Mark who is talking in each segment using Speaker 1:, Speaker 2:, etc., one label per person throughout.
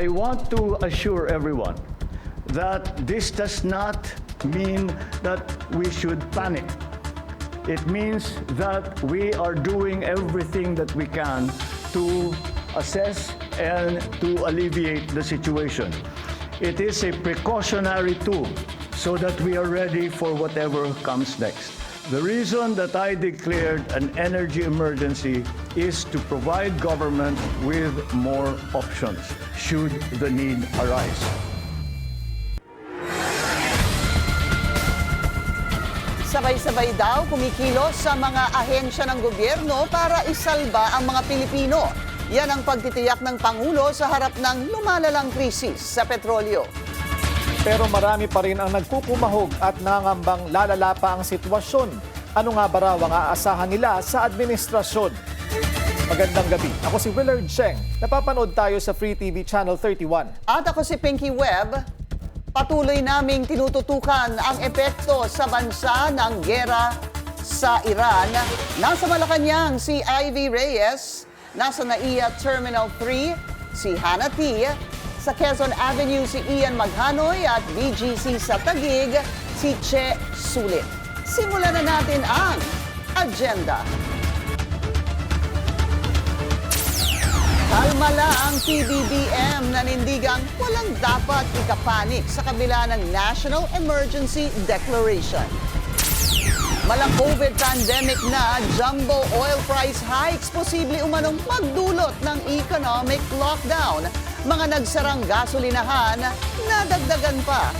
Speaker 1: I want to assure everyone that this does not mean that we should panic. It means that we are doing everything that we can to assess and to alleviate the situation. It is a precautionary tool so that we are ready for whatever comes next. The reason that I declared an energy emergency is to provide government with more options should the need arise.
Speaker 2: Sabay-sabay daw kumikilos sa mga ahensya ng gobyerno para isalba ang mga Pilipino. Yan ang pagtitiyak ng Pangulo sa harap ng lumalalang krisis sa petrolyo.
Speaker 3: Pero marami pa rin ang nagkukumahog at nangambang lalala pa ang sitwasyon. Ano nga ba raw ang aasahan nila sa administrasyon? Magandang gabi. Ako si Willard Cheng. Napapanood tayo sa Free TV Channel 31.
Speaker 2: At ako si Pinky Webb. Patuloy naming tinututukan ang epekto sa bansa ng giyera sa Iran. Nasa Malacanang si Ivy Reyes. Nasa NAIA Terminal 3 si Hannah T. Sa Quezon Avenue si Ian Maghanoy at BGC sa Taguig si Che Sulit. Simulan na natin ang agenda. Kalma lang PBBM, nanindigang walang dapat ikapanik sa kabila ng National Emergency Declaration. Malang COVID pandemic na, jumbo oil price hikes posible umanong magdulot ng economic lockdown. Mga nagsarang gasolinahan, nadagdagan pa.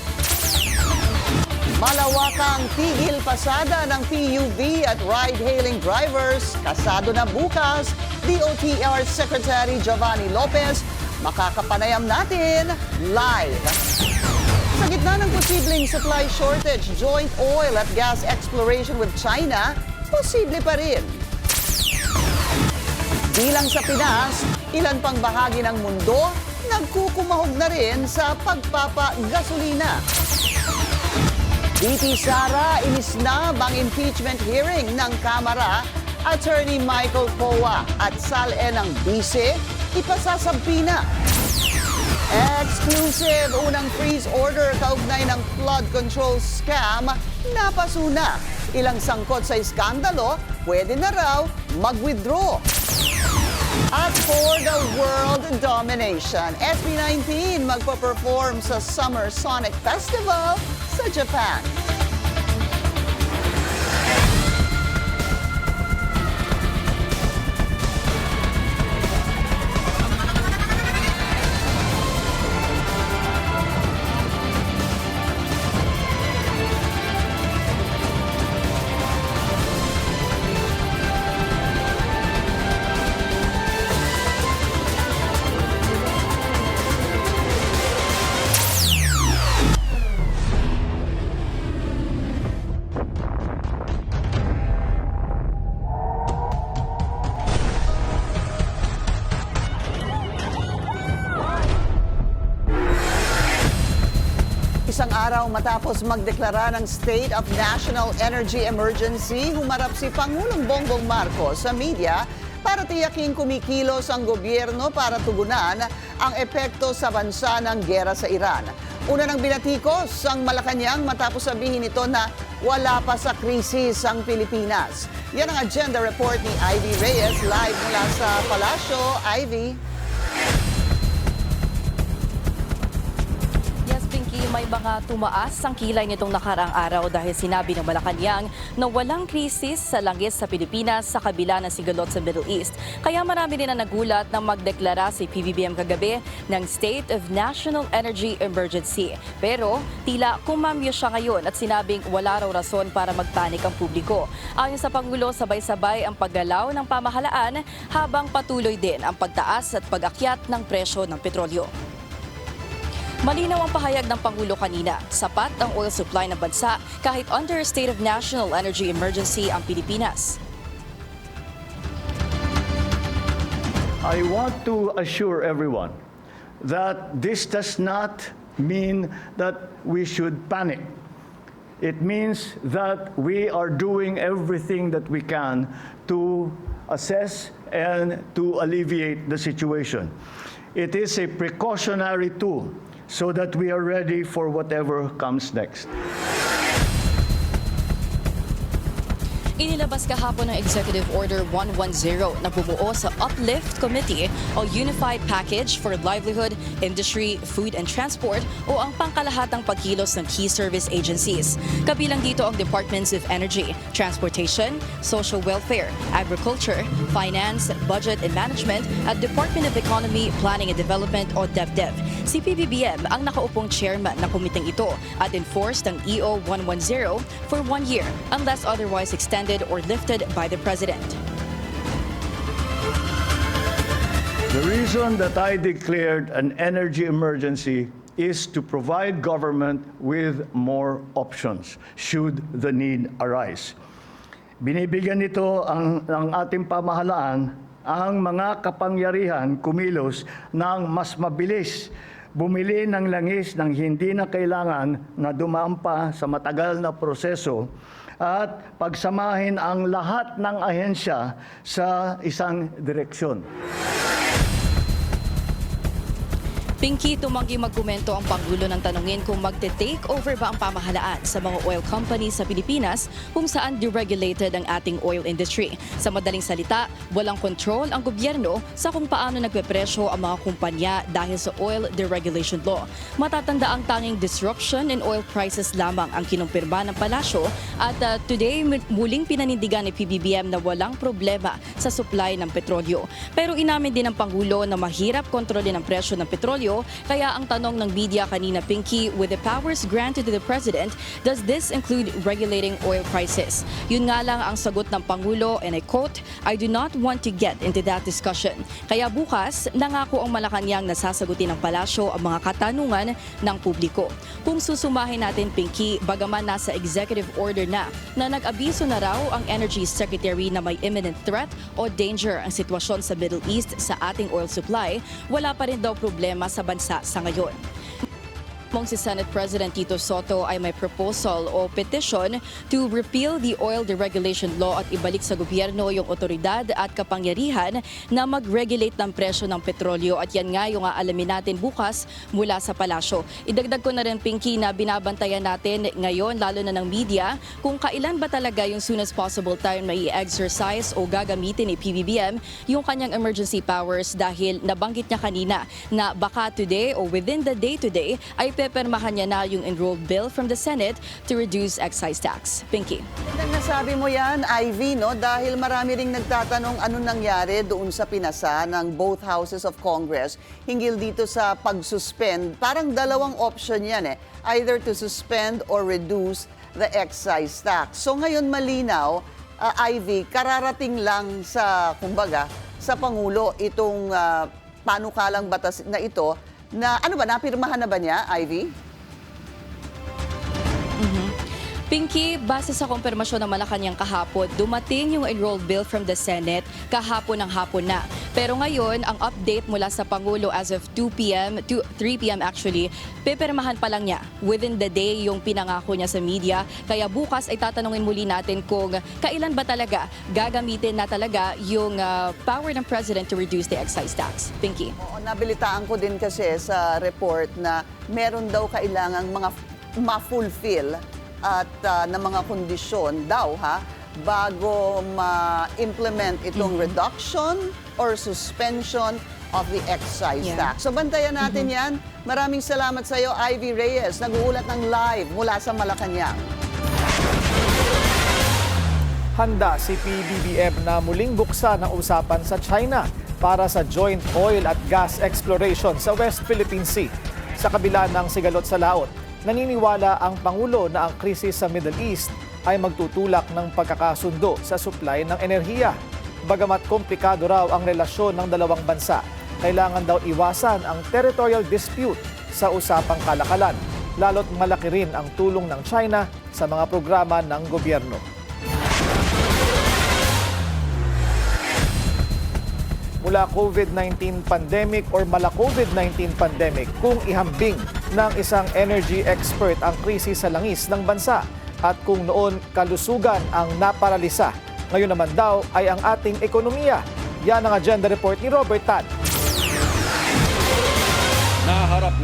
Speaker 2: Malawakang tigil pasada ng PUV at ride-hailing drivers. Kasado na bukas, DOTR Secretary Giovanni Lopez. Makakapanayam natin live. Sa gitna ng posibleng supply shortage, joint oil at gas exploration with China, posible pa rin. Bilang sa Pinas, ilan pang bahagi ng mundo nagkukumahog na rin sa pagpapagasolina. VP Sara, inisnab ang impeachment hearing ng Kamara. Attorney Michael Poa at SALE ng BISE, ipasasampi na. Exclusive, unang freeze order kaugnay ng flood control scam, napasuna. Ilang sangkot sa iskandalo, pwede na raw mag-withdraw. At for the world domination, SB19 magpo-perform sa Summer Sonic Festival sa Japan. Isang araw matapos magdeklara ng State of National Energy Emergency, humarap si Pangulong Bongbong Marcos sa media para tiyaking kumikilos ang gobyerno para tugunan ang epekto sa bansa ng giyera sa Iran. Una nang binatikos ang Malacanang matapos sabihin nito na wala pa sa krisis ang Pilipinas. Yan ang agenda report ni Ivy Reyes live mula sa Palasyo. Ivy.
Speaker 4: May mga tumaas ang kilay nitong nakaraang araw dahil sinabi ng Malacanang na walang krisis sa langis sa Pilipinas sa kabila ng sigalot sa Middle East. Kaya marami din ang nagulat nang magdeklara si PBBM kagabi ng State of National Energy Emergency. Pero tila kumamyo siya ngayon at sinabing wala raw rason para magpanik ang publiko. Ayon sa Pangulo, sabay-sabay ang paggalaw ng pamahalaan habang patuloy din ang pagtaas at pag-akyat ng presyo ng petrolyo. Malinaw ang pahayag ng Pangulo kanina, sapat ang oil supply ng bansa kahit under a state of national energy emergency ang Pilipinas.
Speaker 1: I want to assure everyone that this does not mean that we should panic. It means that we are doing everything that we can to assess and to alleviate the situation. It is a precautionary tool so that we are ready for whatever comes next.
Speaker 4: Inilabas kahapon ng Executive Order 110 na bumuo sa Uplift Committee o Unified Package for Livelihood, Industry, Food and Transport o ang pangkalahatang pagkilos ng key service agencies. Kabilang dito ang Departments of Energy, Transportation, Social Welfare, Agriculture, Finance, Budget and Management at Department of Economy, Planning and Development o DepDev. Si PBBM ang nakaupong chairman na komiteng ito at enforced ang EO 110 for 1 year unless otherwise extended or lifted by the President.
Speaker 1: The reason that I declared an energy emergency is to provide government with more options should the need arise. Binibigyan nito ang ating pamahalaan ang mga kapangyarihan kumilos ng mas mabilis, bumili ng langis ng hindi na kailangan na dumaan pa sa matagal na proseso at pagsamahin ang lahat ng ahensya sa isang direksyon.
Speaker 4: Pinky, tumanggi magkomento ang Pangulo ng tanungin kung magte-take over ba ang pamahalaan sa mga oil companies sa Pilipinas kung saan deregulated ang ating oil industry. Sa madaling salita, walang control ang gobyerno sa kung paano nagpepresyo ang mga kumpanya dahil sa oil deregulation law. Matatanda ang tanging disruption in oil prices lamang ang kinumpirma ng palasyo at today muling pinanindigan ni PBBM na walang problema sa supply ng petrolyo. Pero inamin din ng Pangulo na mahirap kontrolin ang presyo ng petrolyo. Kaya ang tanong ng media kanina, Pinky, with the powers granted to the President, does this include regulating oil prices? Yun nga lang ang sagot ng Pangulo, and I quote, "I do not want to get into that discussion." Kaya bukas, nangako ang Malacanang na sasagutin ng palasyo ang mga katanungan ng publiko. Kung susumahin natin, Pinky, bagaman nasa executive order na nag-abiso na raw ang Energy Secretary na may imminent threat o danger ang sitwasyon sa Middle East sa ating oil supply, wala pa rin daw problema sa bansa sa ngayon. Si Senate President Tito Soto ay may proposal o petition to repeal the oil deregulation law at ibalik sa gobyerno yung otoridad at kapangyarihan na mag-regulate ng presyo ng petrolyo. At yan nga yung aalamin natin bukas mula sa palasyo. Idagdag ko na rin, Pinky, na binabantayan natin ngayon, lalo na ng media, kung kailan ba talaga yung soon as possible time na i-exercise o gagamitin ni PBBM yung kanyang emergency powers dahil nabanggit niya kanina na baka today o within the day today ay pepermahan niya na yung enrolled bill from the Senate to reduce excise tax. Pinky.
Speaker 2: Nasabi mo yan, Ivy, no? Dahil marami ring nagtatanong ano nangyari doon sa pinasa ng both houses of Congress hinggil dito sa pag-suspend. Parang dalawang option yan eh. Either to suspend or reduce the excise tax. So ngayon malinaw, Ivy, kararating lang sa, kumbaga, sa Pangulo itong panukalang batas na ito na ano ba, napirmahan na ba niya, Ivy?
Speaker 4: Pinky, base sa kumpirmasyon ng Malacanang kahapon, dumating yung enrolled bill from the Senate kahapon ng hapon na. Pero ngayon, ang update mula sa Pangulo as of 2 p.m. to 3 p.m. actually, pipirmahan pa lang niya within the day yung pinangako niya sa media. Kaya bukas ay tatanungin muli natin kung kailan ba talaga gagamitin na talaga yung power ng President to reduce the excise tax. Pinky.
Speaker 2: Oo, nabilitaan ko din kasi sa report na meron daw kailangang mga ma-fulfill at na mga kondisyon daw bago ma-implement itong reduction or suspension of the excise tax. So bantayan natin yan. Maraming salamat sa iyo, Ivy Reyes, nag-uulat ng live mula sa Malacanang.
Speaker 3: Handa si PBBM na muling buksan ang usapan sa China para sa joint oil at gas exploration sa West Philippine Sea. Sa kabila ng sigalot sa laot, naniniwala ang Pangulo na ang krisis sa Middle East ay magtutulak ng pagkakasundo sa supply ng enerhiya. Bagamat komplikado raw ang relasyon ng dalawang bansa, kailangan daw iwasan ang territorial dispute sa usapang kalakalan, lalo't malaki rin ang tulong ng China sa mga programa ng gobyerno. Mula COVID-19 pandemic or mala COVID-19 pandemic, kung ihambing ng isang energy expert ang krisis sa langis ng bansa at kung noon kalusugan ang naparalisa, ngayon naman daw ay ang ating ekonomiya. Yan ang agenda report ni Robert Tan.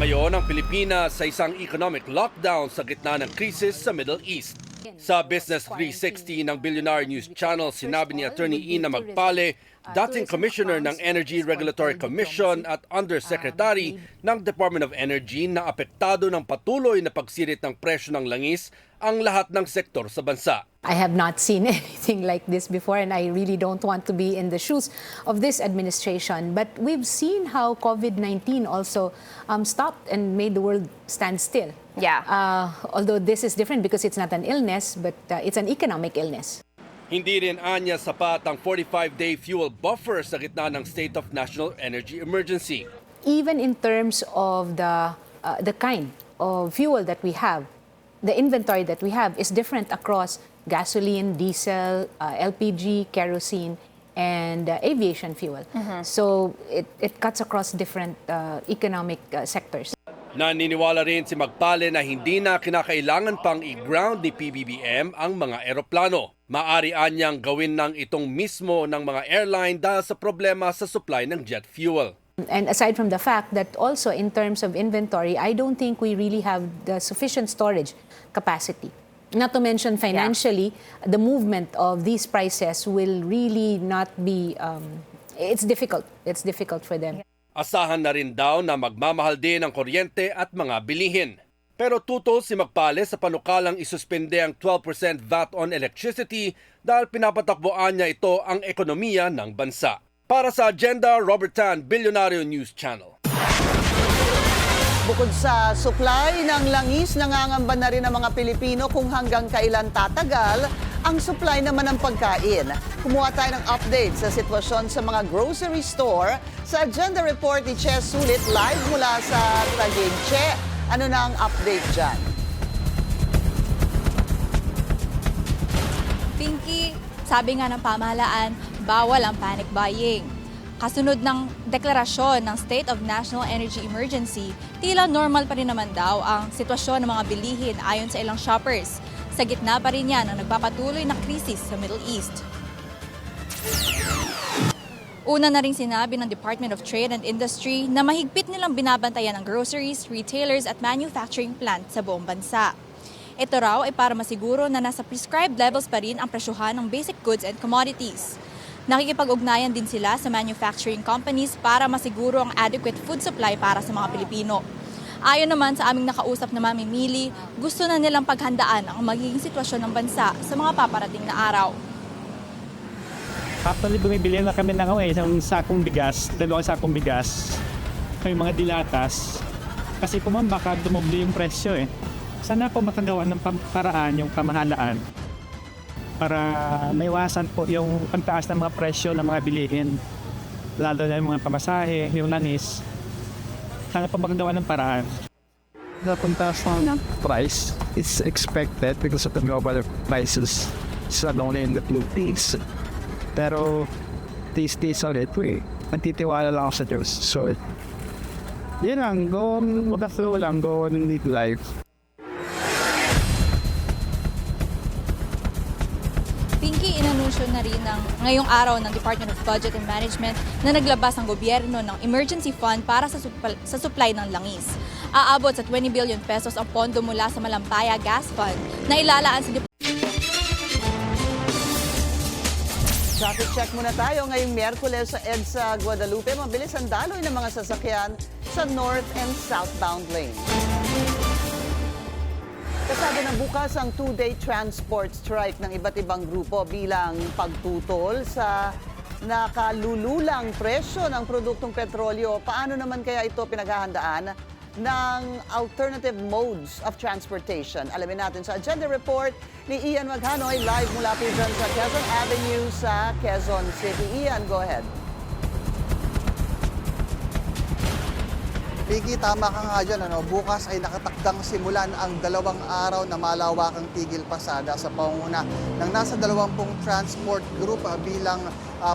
Speaker 5: ngayon ang Pilipinas sa isang economic lockdown sa gitna ng krisis sa Middle East. Sa Business 360 ng Billionaire News Channel, sinabi ni Attorney Ina Magpale, dating Commissioner ng Energy Regulatory Commission at Undersecretary ng Department of Energy, na apektado ng patuloy na pagsirit ng presyo ng langis ang lahat ng sektor sa bansa.
Speaker 6: I have not seen anything like this before, and I really don't want to be in the shoes of this administration. But we've seen how COVID-19 also stopped and made the world stand still.
Speaker 4: Yeah.
Speaker 6: Although this is different because it's not an illness, but it's an economic illness.
Speaker 5: Hindi rin anya sapat ang 45-day fuel buffer sa gitna ng state of national energy emergency.
Speaker 6: Even in terms of the kind of fuel that we have, the inventory that we have is different across gasoline, diesel, LPG, kerosene, and aviation fuel. So it cuts across different economic sectors.
Speaker 5: Naniniwala rin si Magpale na hindi na kinakailangan pang i-ground ni PBBM ang mga eroplano. Maaari anyang gawin ng itong mismo ng mga airline dahil sa problema sa supply ng jet fuel.
Speaker 6: And aside from the fact that also in terms of inventory, I don't think we really have the sufficient storage capacity. Not to mention financially, the movement of these prices will really not be, it's difficult. It's difficult for them.
Speaker 5: Asahan na rin daw na magmamahal din ang kuryente at mga bilihin. Pero tutol si Magpale sa panukalang isuspende ang 12% VAT on electricity dahil pinapatakboan niya ito ang ekonomiya ng bansa. Para sa Agenda, Robert Tan, Billionaire News Channel.
Speaker 2: Bukod sa supply ng langis, nangangamba na rin ang mga Pilipino kung hanggang kailan tatagal ang supply naman ng pagkain. Kumuha tayo ng update sa sitwasyon sa mga grocery store sa Agenda Report ni Che Sulit live mula sa Taguig. Che, ano na ang update dyan?
Speaker 7: Pinky, sabi nga ng pamahalaan, bawal ang panic buying. Kasunod ng deklarasyon ng State of National Energy Emergency, tila normal pa rin naman daw ang sitwasyon ng mga bilihin ayon sa ilang shoppers. Sa gitna pa rin yan ang nagpapatuloy na krisis sa Middle East. Una na rin sinabi ng Department of Trade and Industry na mahigpit nilang binabantayan ang groceries, retailers at manufacturing plant sa buong bansa. Ito raw ay para masiguro na nasa prescribed levels pa rin ang presyuhan ng basic goods and commodities. Nakikipag-ugnayan din sila sa manufacturing companies para masiguro ang adequate food supply para sa mga Pilipino. Ayon naman sa aming nakausap na mamimili, gusto na nilang paghandaan ang magiging sitwasyon ng bansa sa mga paparating na araw.
Speaker 8: Actually, bumibili na kami ng isang sakong bigas, dalawang sakong bigas, may mga dilatas. Kasi po ma'am, baka dumubli yung presyo eh. Sana po makagawa ng paraan yung pamahalaan para maiwasan po yung pagtaas ng mga presyo ng mga bilihin, lalo na yung mga pamasahe, yung langis. Sana po makagawa ng paraan.
Speaker 9: The pagtaas ng price is expected because of the global prices. It's not only in the Philippines. Pero these days ulit, magtitiwala lang ako sa Diyos. So, yun lang, go on and live life.
Speaker 7: Pinky, inanunsyo na rin ngayong araw ng Department of Budget and Management na naglabas ang gobyerno ng emergency fund para sa supply ng langis. Aabot sa 20 billion pesos ang pondo mula sa Malampaya Gas Fund na ilalaan sa
Speaker 2: Traffic check muna tayo ngayong Miyerkules sa EDSA Guadalupe. Mabilis ang daloy ng mga sasakyan sa north and southbound lane. Kasama ng bukas ang 2-day transport strike ng iba't ibang grupo bilang pagtutol sa nakalululang presyo ng produktong petrolyo. Paano naman kaya ito pinaghahandaan ng alternative modes of transportation? Alamin natin sa Agenda Report ni Ian Maghanoy live mula po dyan sa Quezon Avenue sa Quezon City. Ian, go ahead.
Speaker 10: Pinky, tama ka nga dyan. Bukas ay nakatakdang simulan ang 2 araw na malawakang tigil pasada sa pangunguna ng nasa 20 transport group bilang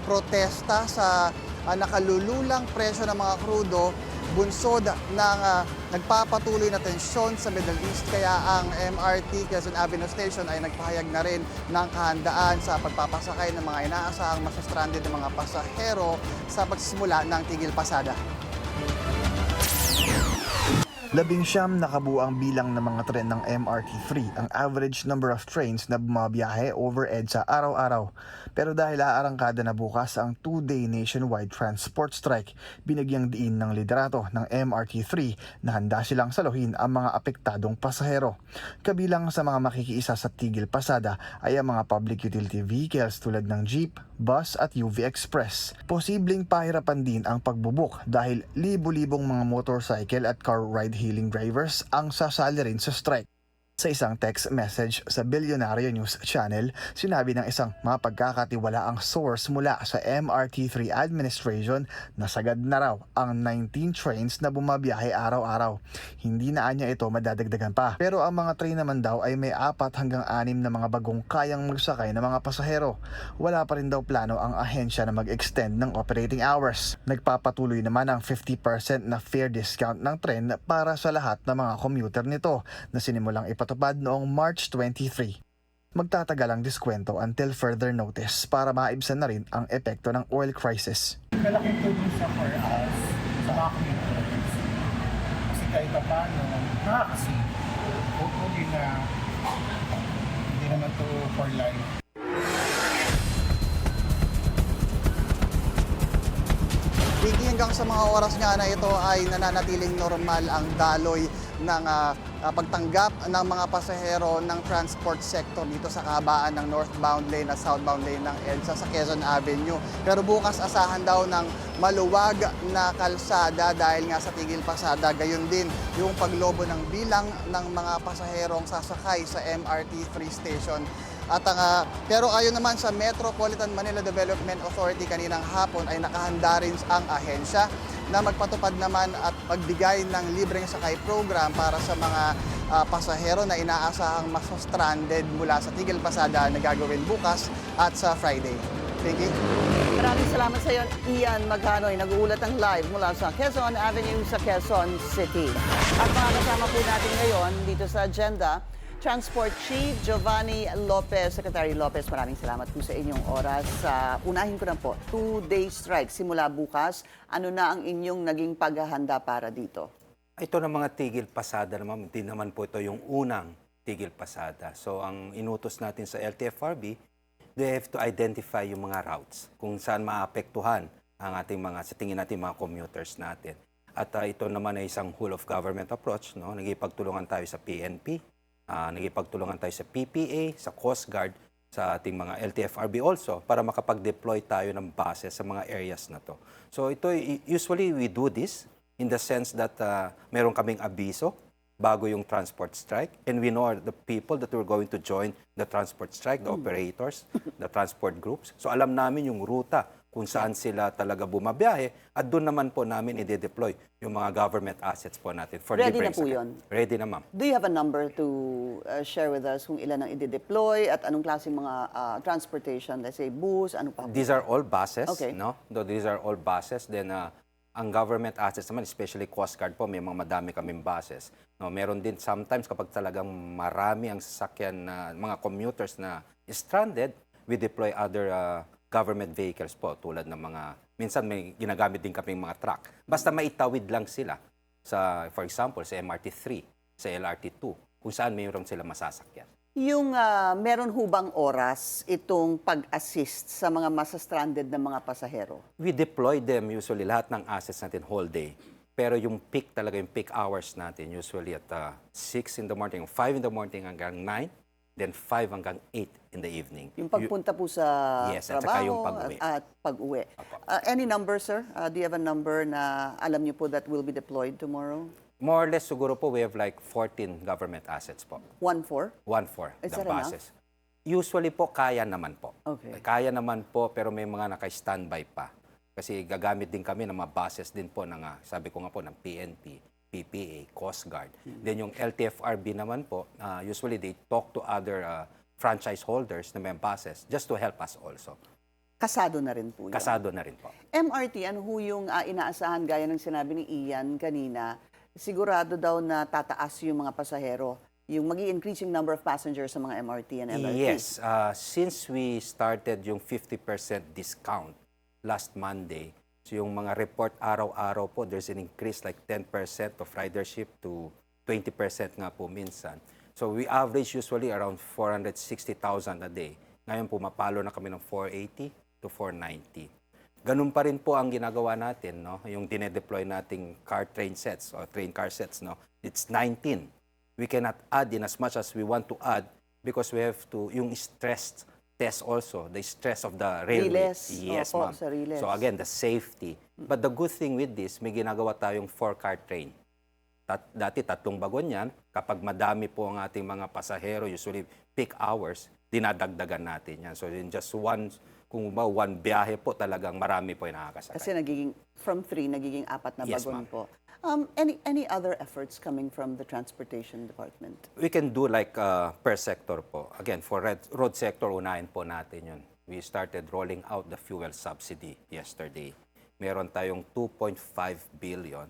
Speaker 10: protesta sa nakalululang presyo ng mga krudo, bunsod ng nagpapatuloy na tensyon sa Middle East. Kaya ang MRT Quezon Avenue Station ay nagpahayag na rin ng kahandaan sa pagpapasakay ng mga inaasahang masa-stranded ng mga pasahero sa pagsisimula ng tigil pasada.
Speaker 11: 19 na kabuang bilang ng mga tren ng MRT3 ang average number of trains na bumabiyahe over EDSA araw-araw. Pero dahil aarangkada na bukas ang 2-day nationwide transport strike, binagyang diin ng liderato ng MRT3 na handa silang saluhin ang mga apektadong pasahero. Kabilang sa mga makikiisa sa tigil pasada ay ang mga public utility vehicles tulad ng jeep, bus at UV Express. Posibleng pahirapan din ang pagbubuk dahil libo-libong mga motorcycle at car ride-hailing drivers ang sasali rin sa strike. Sa isang text message sa Billionario News Channel, sinabi ng isang mapagkakatiwalaang source mula sa MRT3 administration na sagad na raw ang 19 trains na bumabiyahe araw-araw. Hindi na anya ito madadagdagan pa. Pero ang mga train naman daw ay may 4 hanggang 6 na mga bagong kayang magsakay na mga pasahero. Wala pa rin daw plano ang ahensya na mag-extend ng operating hours. Nagpapatuloy naman ang 50% na fare discount ng tren para sa lahat ng mga commuter nito na sinimulang ipatupad noong March 23. Magtatagal ang diskwento until further notice para maibsan na rin ang epekto ng oil crisis.
Speaker 12: Malaking tulong siya for us sa mga communities. Kasi kahit pa paano, nakakasave. Hopefully na hindi naman to for life.
Speaker 10: Hindi hanggang sa mga oras nga na ito ay nananatiling normal ang daloy ng pagtanggap ng mga pasahero ng transport sector dito sa kahabaan ng northbound lane at southbound lane ng EDSA sa Quezon Avenue. Pero bukas asahan daw ng maluwag na kalsada dahil nga sa tigil pasada. Gayon din yung paglobo ng bilang ng mga pasaherong sasakay sa MRT3 station. At pero ayon naman sa Metropolitan Manila Development Authority kaninang hapon ay nakahanda rin ang ahensya na magpatupad naman at magbigay ng libreng sakay program para sa mga pasahero na inaasahang mas-stranded mula sa tigil pasada na gagawin bukas at sa Friday. Thank you.
Speaker 2: Maraming salamat sa iyo, Ian Maghanoy. Nag-uulat ang live mula sa Quezon Avenue sa Quezon City. At mga kasama po natin ngayon dito sa agenda, Transport Chief Giovanni Lopez. Secretary Lopez, maraming salamat po sa inyong oras. Unahin ko na po, 2-day strike simula bukas. Ano na ang inyong naging paghahanda para dito?
Speaker 13: Ito na mga tigil pasada naman, hindi naman po ito yung unang tigil pasada. So ang inutos natin sa LTFRB, they have to identify yung mga routes kung saan maapektuhan ang ating mga, sa tingin natin, mga commuters natin. At ito naman ay isang whole of government approach. No? Nagipagtulungan tayo sa PNP, nagipagtulungan tayo sa PPA, sa Coast Guard, sa ating mga LTFRB also para makapag-deploy tayo ng base sa mga areas na to. So ito, usually we do this in the sense that meron kaming abiso bago yung transport strike and we know the people that were going to join the transport strike, the operators, the transport groups. So alam namin yung ruta kung saan sila talaga bumabiyahe at doon naman po namin i-deploy yung mga government assets po natin for
Speaker 2: Ready
Speaker 13: libreng
Speaker 2: na po
Speaker 13: sakay.
Speaker 2: yun?
Speaker 13: Ready na, ma'am.
Speaker 2: Do you have a number to share with us kung ilan ang i-deploy at anong klaseng mga transportation? Let's say bus, ano pa?
Speaker 13: These are all buses,
Speaker 2: Okay.
Speaker 13: no? These are all buses. Then ang government assets naman, especially Coast Guard po, may mga madami kaming buses. No, meron din sometimes kapag talagang marami ang sasakyan na mga commuters na stranded, we deploy other government vehicles po tulad ng mga, minsan may ginagamit din kaming mga truck. Basta maitawid lang sila sa, for example, sa MRT3, sa LRT2, kung saan mayroon sila masasakyan.
Speaker 2: Yung meron hubang oras itong pag-assist sa mga masa-stranded na mga pasahero?
Speaker 13: We deploy them usually, lahat ng assets natin whole day. Pero yung peak talaga, yung peak hours natin, usually at 6 in the morning, 5 in the morning hanggang 9, then 5 hanggang 8 in the evening.
Speaker 2: Yung pagpunta po sa
Speaker 13: Yes, at saka yung
Speaker 2: trabaho
Speaker 13: pag-uwi.
Speaker 2: at pag-uwi. Any number, sir? Do you have a number na alam niyo po that will be deployed tomorrow?
Speaker 13: More or less, siguro po, we have like 14 government assets po.
Speaker 2: 1-4?
Speaker 13: 1-4
Speaker 2: Is
Speaker 13: the
Speaker 2: that
Speaker 13: buses. Usually po, kaya naman po.
Speaker 2: Okay.
Speaker 13: Kaya naman po, pero may mga naka-standby pa. Kasi gagamit din kami ng mga buses din po ng, sabi ko nga po, ng PNP, PPA, Coast Guard. Then yung LTFRB naman po, usually they talk to other franchise holders na may buses just to help us also.
Speaker 2: Kasado na rin po yun.
Speaker 13: Kasado na rin po.
Speaker 2: MRT, ano ho yung inaasahan gaya ng sinabi ni Ian kanina, sigurado daw na tataas yung mga pasahero, yung mag-i-increasing number of passengers sa mga MRT and LRT.
Speaker 13: Yes. Since we started yung 50% discount last Monday, So yung mga report araw-araw po, there's an increase like 10% of ridership to 20% nga po minsan. So we average usually around 460,000 a day. Ngayon pumapalo na kami ng 480 to 490. Ganun pa rin po ang ginagawa natin, no? Yung dinedeploy nating car train sets or train car sets, no? It's 19. We cannot add in as much as we want to add because we have to, yung stress test also, the stress of the railway.
Speaker 2: Riles.
Speaker 13: Yes,
Speaker 2: Opo,
Speaker 13: ma'am.
Speaker 2: sa riles.
Speaker 13: So again, the safety. But the good thing with this, may ginagawa tayong 4-car train. Dati 3 bagon yan. Kapag madami po ang ating mga pasahero, usually peak hours, dinadagdagan natin yan. So in just kung ba one biyahe po talagang marami po yung nakakasakay.
Speaker 2: Kasi nagiging, from 3, nagiging 4 na
Speaker 13: Yes,
Speaker 2: bagon
Speaker 13: ma'am.
Speaker 2: po. Any other efforts coming from the Transportation Department?
Speaker 13: We can do like per sector po. Again, for road sector, unahin po natin yun. We started rolling out the fuel subsidy yesterday. Meron tayong 2.5 billion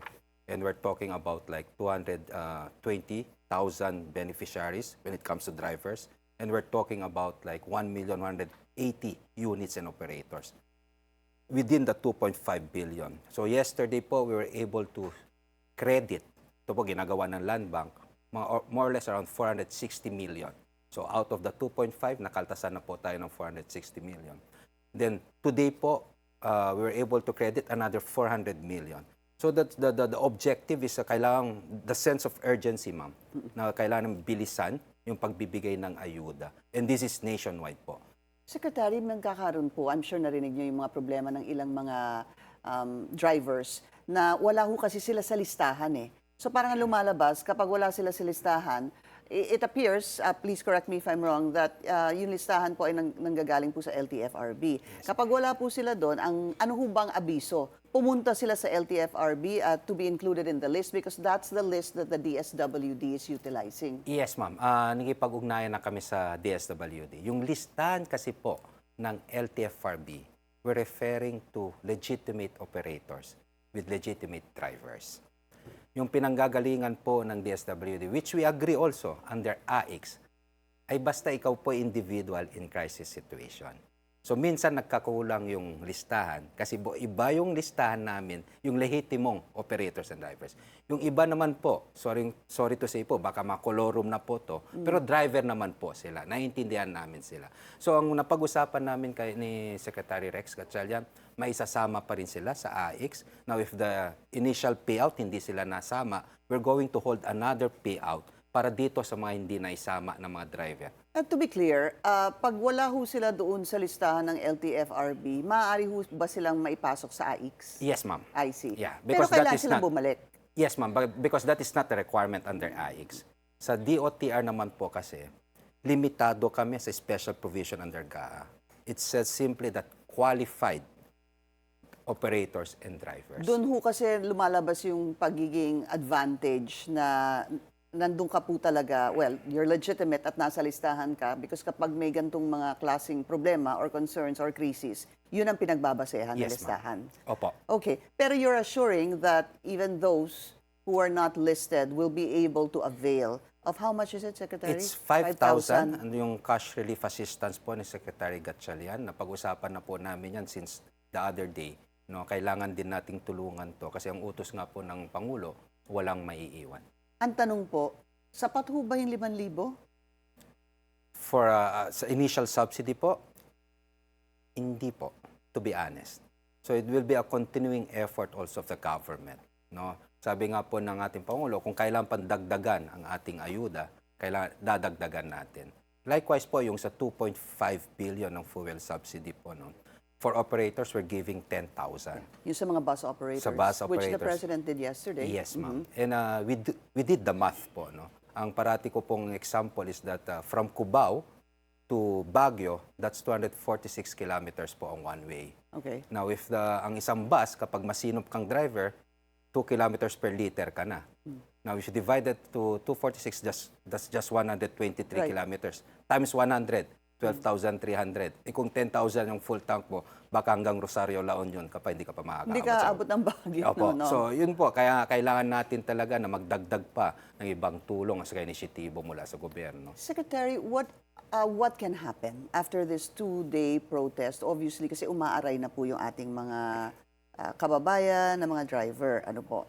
Speaker 13: and we're talking about like 220,000 beneficiaries when it comes to drivers. And we're talking about like 1,180,000 units and operators within the 2.5 billion. So yesterday po, we were able to credit, ito po ginagawa ng Land Bank, more or less around 460 million. So out of the 2.5, nakaltasan na po tayo ng 460 million. Then today po, we were able to credit another 400 million. So that the objective is kailangan, the sense of urgency, ma'am, na kailangan bilisan yung pagbibigay ng ayuda. And this is nationwide po.
Speaker 2: Secretary, magkakaroon po, I'm sure narinig niyo yung mga problema ng ilang mga drivers na wala ho kasi sila sa listahan eh. So parang lumalabas, kapag wala sila sa listahan, it appears, please correct me if I'm wrong, that yung listahan po ay nanggagaling po sa LTFRB. Yes. Kapag wala po sila doon, ano ho bang abiso? Pumunta sila sa LTFRB to be included in the list because that's the list that the DSWD is utilizing.
Speaker 13: Yes, ma'am. Nagipag-ugnayan na kami sa DSWD. Yung listahan kasi po ng LTFRB, we're referring to legitimate operators with legitimate drivers. Yung pinanggagalingan po ng DSWD, which we agree also under AIX, ay basta ikaw po individual in crisis situation. So minsan nagkakulang yung listahan kasi iba yung listahan namin, yung lehitimong operators and drivers. Yung iba naman po, sorry to say po, baka makolorum na po to, pero driver naman po sila. Naiintindihan namin sila. So ang napag-usapan namin ni Secretary Rex Gatchalian, maisasama pa rin sila sa AIX. Now if the initial payout hindi sila nasama, we're going to hold another payout para dito sa mga hindi naisama ng mga driver.
Speaker 2: And to be clear, pag wala ho sila doon sa listahan ng LTFRB, maaari ho ba silang maipasok sa AIX?
Speaker 13: Yes, ma'am.
Speaker 2: I see.
Speaker 13: Yeah,
Speaker 2: pero
Speaker 13: because that
Speaker 2: kailangan
Speaker 13: is
Speaker 2: silang
Speaker 13: not,
Speaker 2: bumalik?
Speaker 13: Yes, ma'am, because that is not a requirement under AIX. Sa DOTR naman po kasi, limitado kami sa special provision under GAA. It says simply that qualified operators and drivers.
Speaker 2: Doon ho kasi lumalabas yung pagiging advantage na nandun ka po talaga, well, you're legitimate at nasa listahan ka because kapag may gantong mga klaseng problema or concerns or crisis, yun ang pinagbabasehan ng
Speaker 13: Yes,
Speaker 2: listahan.
Speaker 13: Opo.
Speaker 2: Okay, pero you're assuring that even those who are not listed will be able to avail of how much is it, Secretary?
Speaker 13: It's 5,000 and yung cash relief assistance po ni Secretary Gatchalian. Napag-usapan na po namin yan since the other day. No, kailangan din nating tulungan to kasi ang utos nga po ng Pangulo, walang maiiwan.
Speaker 2: Ang tanong po, sapat ho ba yung 5,000?
Speaker 13: For sa initial subsidy po, hindi po, to be honest. So it will be a continuing effort also of the government. No? Sabi nga po ng ating Pangulo, kung kailangan pandagdagan ang ating ayuda, kailangan dadagdagan natin. Likewise po yung sa 2.5 billion ng fuel subsidy po noon. For operators, we're giving 10,000.
Speaker 2: Yung sa mga bus operators,
Speaker 13: Sa bus
Speaker 2: which the
Speaker 13: operators.
Speaker 2: President did yesterday.
Speaker 13: Yes, ma'am. And we did the math po. No? Ang parati ko pong example is that from Cubao to Baguio, that's 246 kilometers po ang one way.
Speaker 2: Okay.
Speaker 13: Now, if ang isang bus, kapag masinop kang driver, 2 kilometers per liter ka na. Now, if you divide it to 246, that's just 123
Speaker 2: Right.
Speaker 13: kilometers. Times 100, 12,300. Kung 10,000 yung full tank mo, baka hanggang Rosario, La Union ka pa, hindi ka pa makakaabot.
Speaker 2: Hindi ka abot ng Baguio.
Speaker 13: Opo.
Speaker 2: No?
Speaker 13: So, yun po. Kaya kailangan natin talaga na magdagdag pa ng ibang tulong sa initiatibo mula sa gobyerno.
Speaker 2: Secretary, what can happen after this 2-day protest? Obviously, kasi umaaray na po yung ating mga kababayan, ng mga driver. Ano po?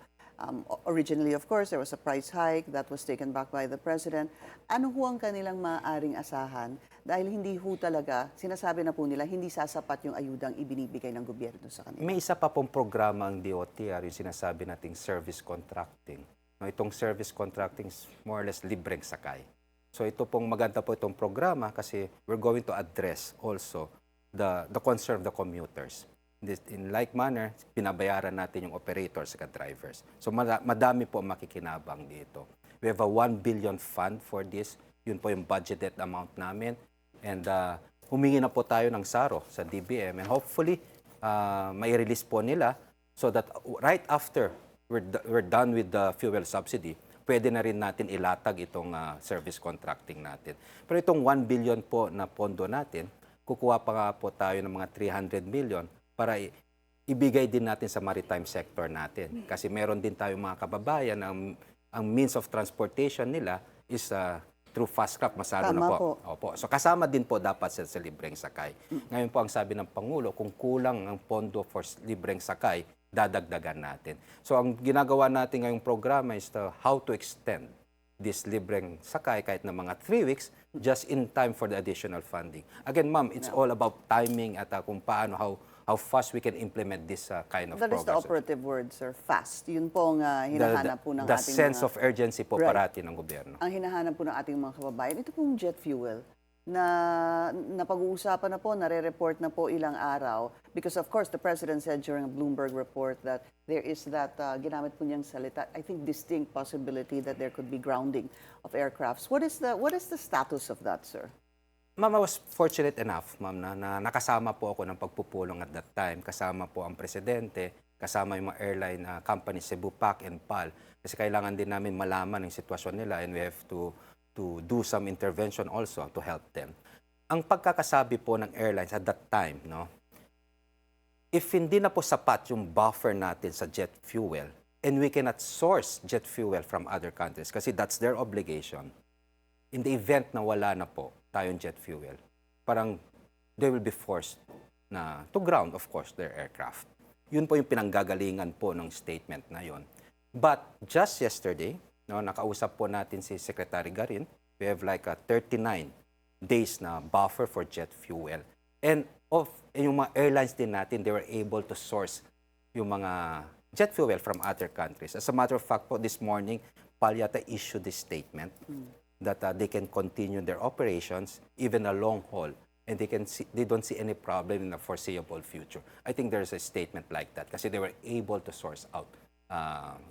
Speaker 2: Originally, of course, there was a price hike that was taken back by the President. Ano ho ang kanilang maaaring asahan? Dahil hindi ho talaga, sinasabi na po nila, hindi sasapat yung ayudang ibinibigay ng gobyerno sa kanila.
Speaker 13: May isa pa pong programa ang DOTR, yung sinasabi nating service contracting. No, itong service contracting is more or less libreng sakay. So ito pong maganda po itong programa kasi we're going to address also the concern of the commuters. In like manner, pinabayaran natin yung operators at drivers. So madami po makikinabang dito. We have a 1 billion fund for this. Yun po yung budgeted amount namin. And humingi na po tayo ng SARO sa DBM. And hopefully, mai-release po nila so that right after we're done with the fuel subsidy, pwede na rin natin ilatag itong service contracting natin. Pero itong 1 billion po na pondo natin, kukuha pa nga po tayo ng mga 300 million para ibigay din natin sa maritime sector natin. Kasi meron din tayong mga kababayan, ang means of transportation nila is through fast craft, masyado na po. Opo. So kasama din po dapat sa libreng sakay. Ngayon po ang sabi ng Pangulo, kung kulang ang pondo for libreng sakay, dadagdagan natin. So ang ginagawa natin ngayong programa is how to extend this libreng sakay kahit na mga 3 weeks just in time for the additional funding. Again, ma'am, it's all about timing at kung paano, how fast we can implement this kind of
Speaker 2: That
Speaker 13: programs.
Speaker 2: is the operative word, sir. Fast. Yun po ang hinahanap po ng
Speaker 13: the
Speaker 2: ating
Speaker 13: sense
Speaker 2: mga...
Speaker 13: of urgency po parati ng gobyerno.
Speaker 2: Ang hinahanap po ng ating mga kababayan, ito pong jet fuel na napag-uusapan na po, nare-report na po ilang araw. Because of course, the President said during a Bloomberg report that there is that, ginamit po niyang salita, I think distinct possibility that there could be grounding of aircrafts. What is the status of that, sir?
Speaker 13: Ma'am, I was fortunate enough, ma'am, na nakasama po ako ng pagpupulong at that time. Kasama po ang presidente, kasama yung mga airline companies, Cebu Pac and PAL. Kasi kailangan din namin malaman ang sitwasyon nila and we have to do some intervention also to help them. Ang pagkakasabi po ng airlines at that time, no, if hindi na po sapat yung buffer natin sa jet fuel and we cannot source jet fuel from other countries kasi that's their obligation, in the event na wala na po tayong jet fuel, parang they will be forced to ground, of course, their aircraft. Yun po yung pinanggagalingan po ng statement na yun. But just yesterday, no, nakausap po natin si Secretary Garin. We have like a 39 days na buffer for jet fuel. And yung mga airlines din natin, they were able to source yung mga jet fuel from other countries. As a matter of fact po, this morning, PAL yata issued this statement that they can continue their operations, even a long haul, and they don't see any problem in the foreseeable future. I think there's a statement like that kasi they were able to source out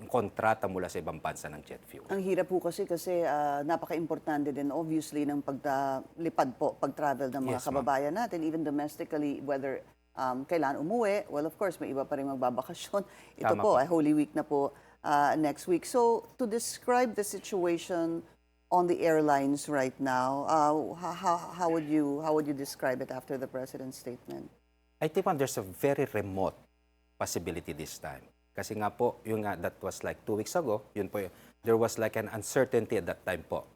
Speaker 13: kontrata mula sa ibang bansa ng jet fuel.
Speaker 2: Ang hirap po kasi napaka-importante din obviously ng paglipad po, pag-travel ng mga kababayan natin, even domestically, whether kailan umuwi. Well, of course, may iba pa rin magbabakasyon. Ito
Speaker 13: Tama
Speaker 2: po,
Speaker 13: po.
Speaker 2: Holy Week na po next week. So, to describe the situation on the airlines right now, how would you describe it after the President's statement?
Speaker 13: I think there's a very remote possibility this time. Kasi nga po, that was like 2 weeks ago, yun po, there was like an uncertainty at that time po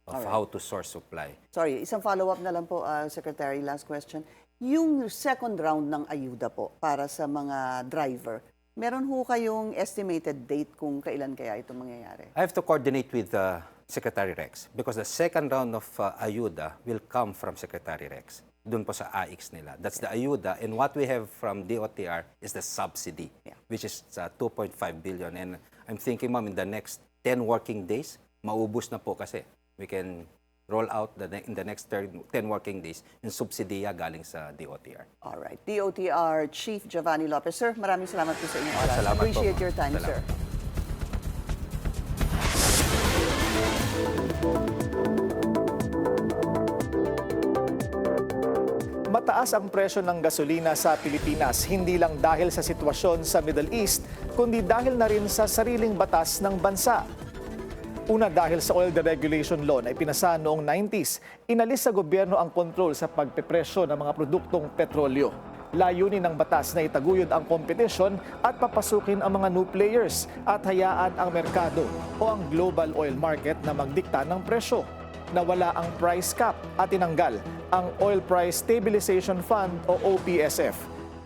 Speaker 13: of how to source supply.
Speaker 2: Sorry, isang follow-up na lang po, Secretary, last question. Yung second round ng ayuda po para sa mga driver, meron ho kayong estimated date kung kailan kaya ito mangyayari?
Speaker 13: I have to coordinate with Secretary Rex because the second round of ayuda will come from Secretary Rex. Doon po sa AIX nila. That's the ayuda. And what we have from DOTR is the subsidy, which is 2.5 billion. And I'm thinking, ma'am, in the next 10 working days, maubos na po kasi. We can roll out in the next 10 working days yung subsidiya galing sa DOTR.
Speaker 2: All right. DOTR Chief Giovanni Lopez. Sir, maraming salamat po sa inyong oras.
Speaker 13: Salamat
Speaker 2: Appreciate
Speaker 13: po,
Speaker 2: your time,
Speaker 13: salamat.
Speaker 2: sir.
Speaker 3: Mataas ang presyo ng gasolina sa Pilipinas hindi lang dahil sa sitwasyon sa Middle East, kundi dahil na rin sa sariling batas ng bansa. Una dahil sa oil deregulation law na ipinasa noong 90s, inalis sa gobyerno ang kontrol sa pagpepresyo ng mga produktong petrolyo. Layunin ng batas na itaguyod ang kompetisyon at papasukin ang mga new players at hayaan ang merkado o ang global oil market na magdikta ng presyo. Nawala ang price cap at tinanggal ang Oil Price Stabilization Fund o OPSF.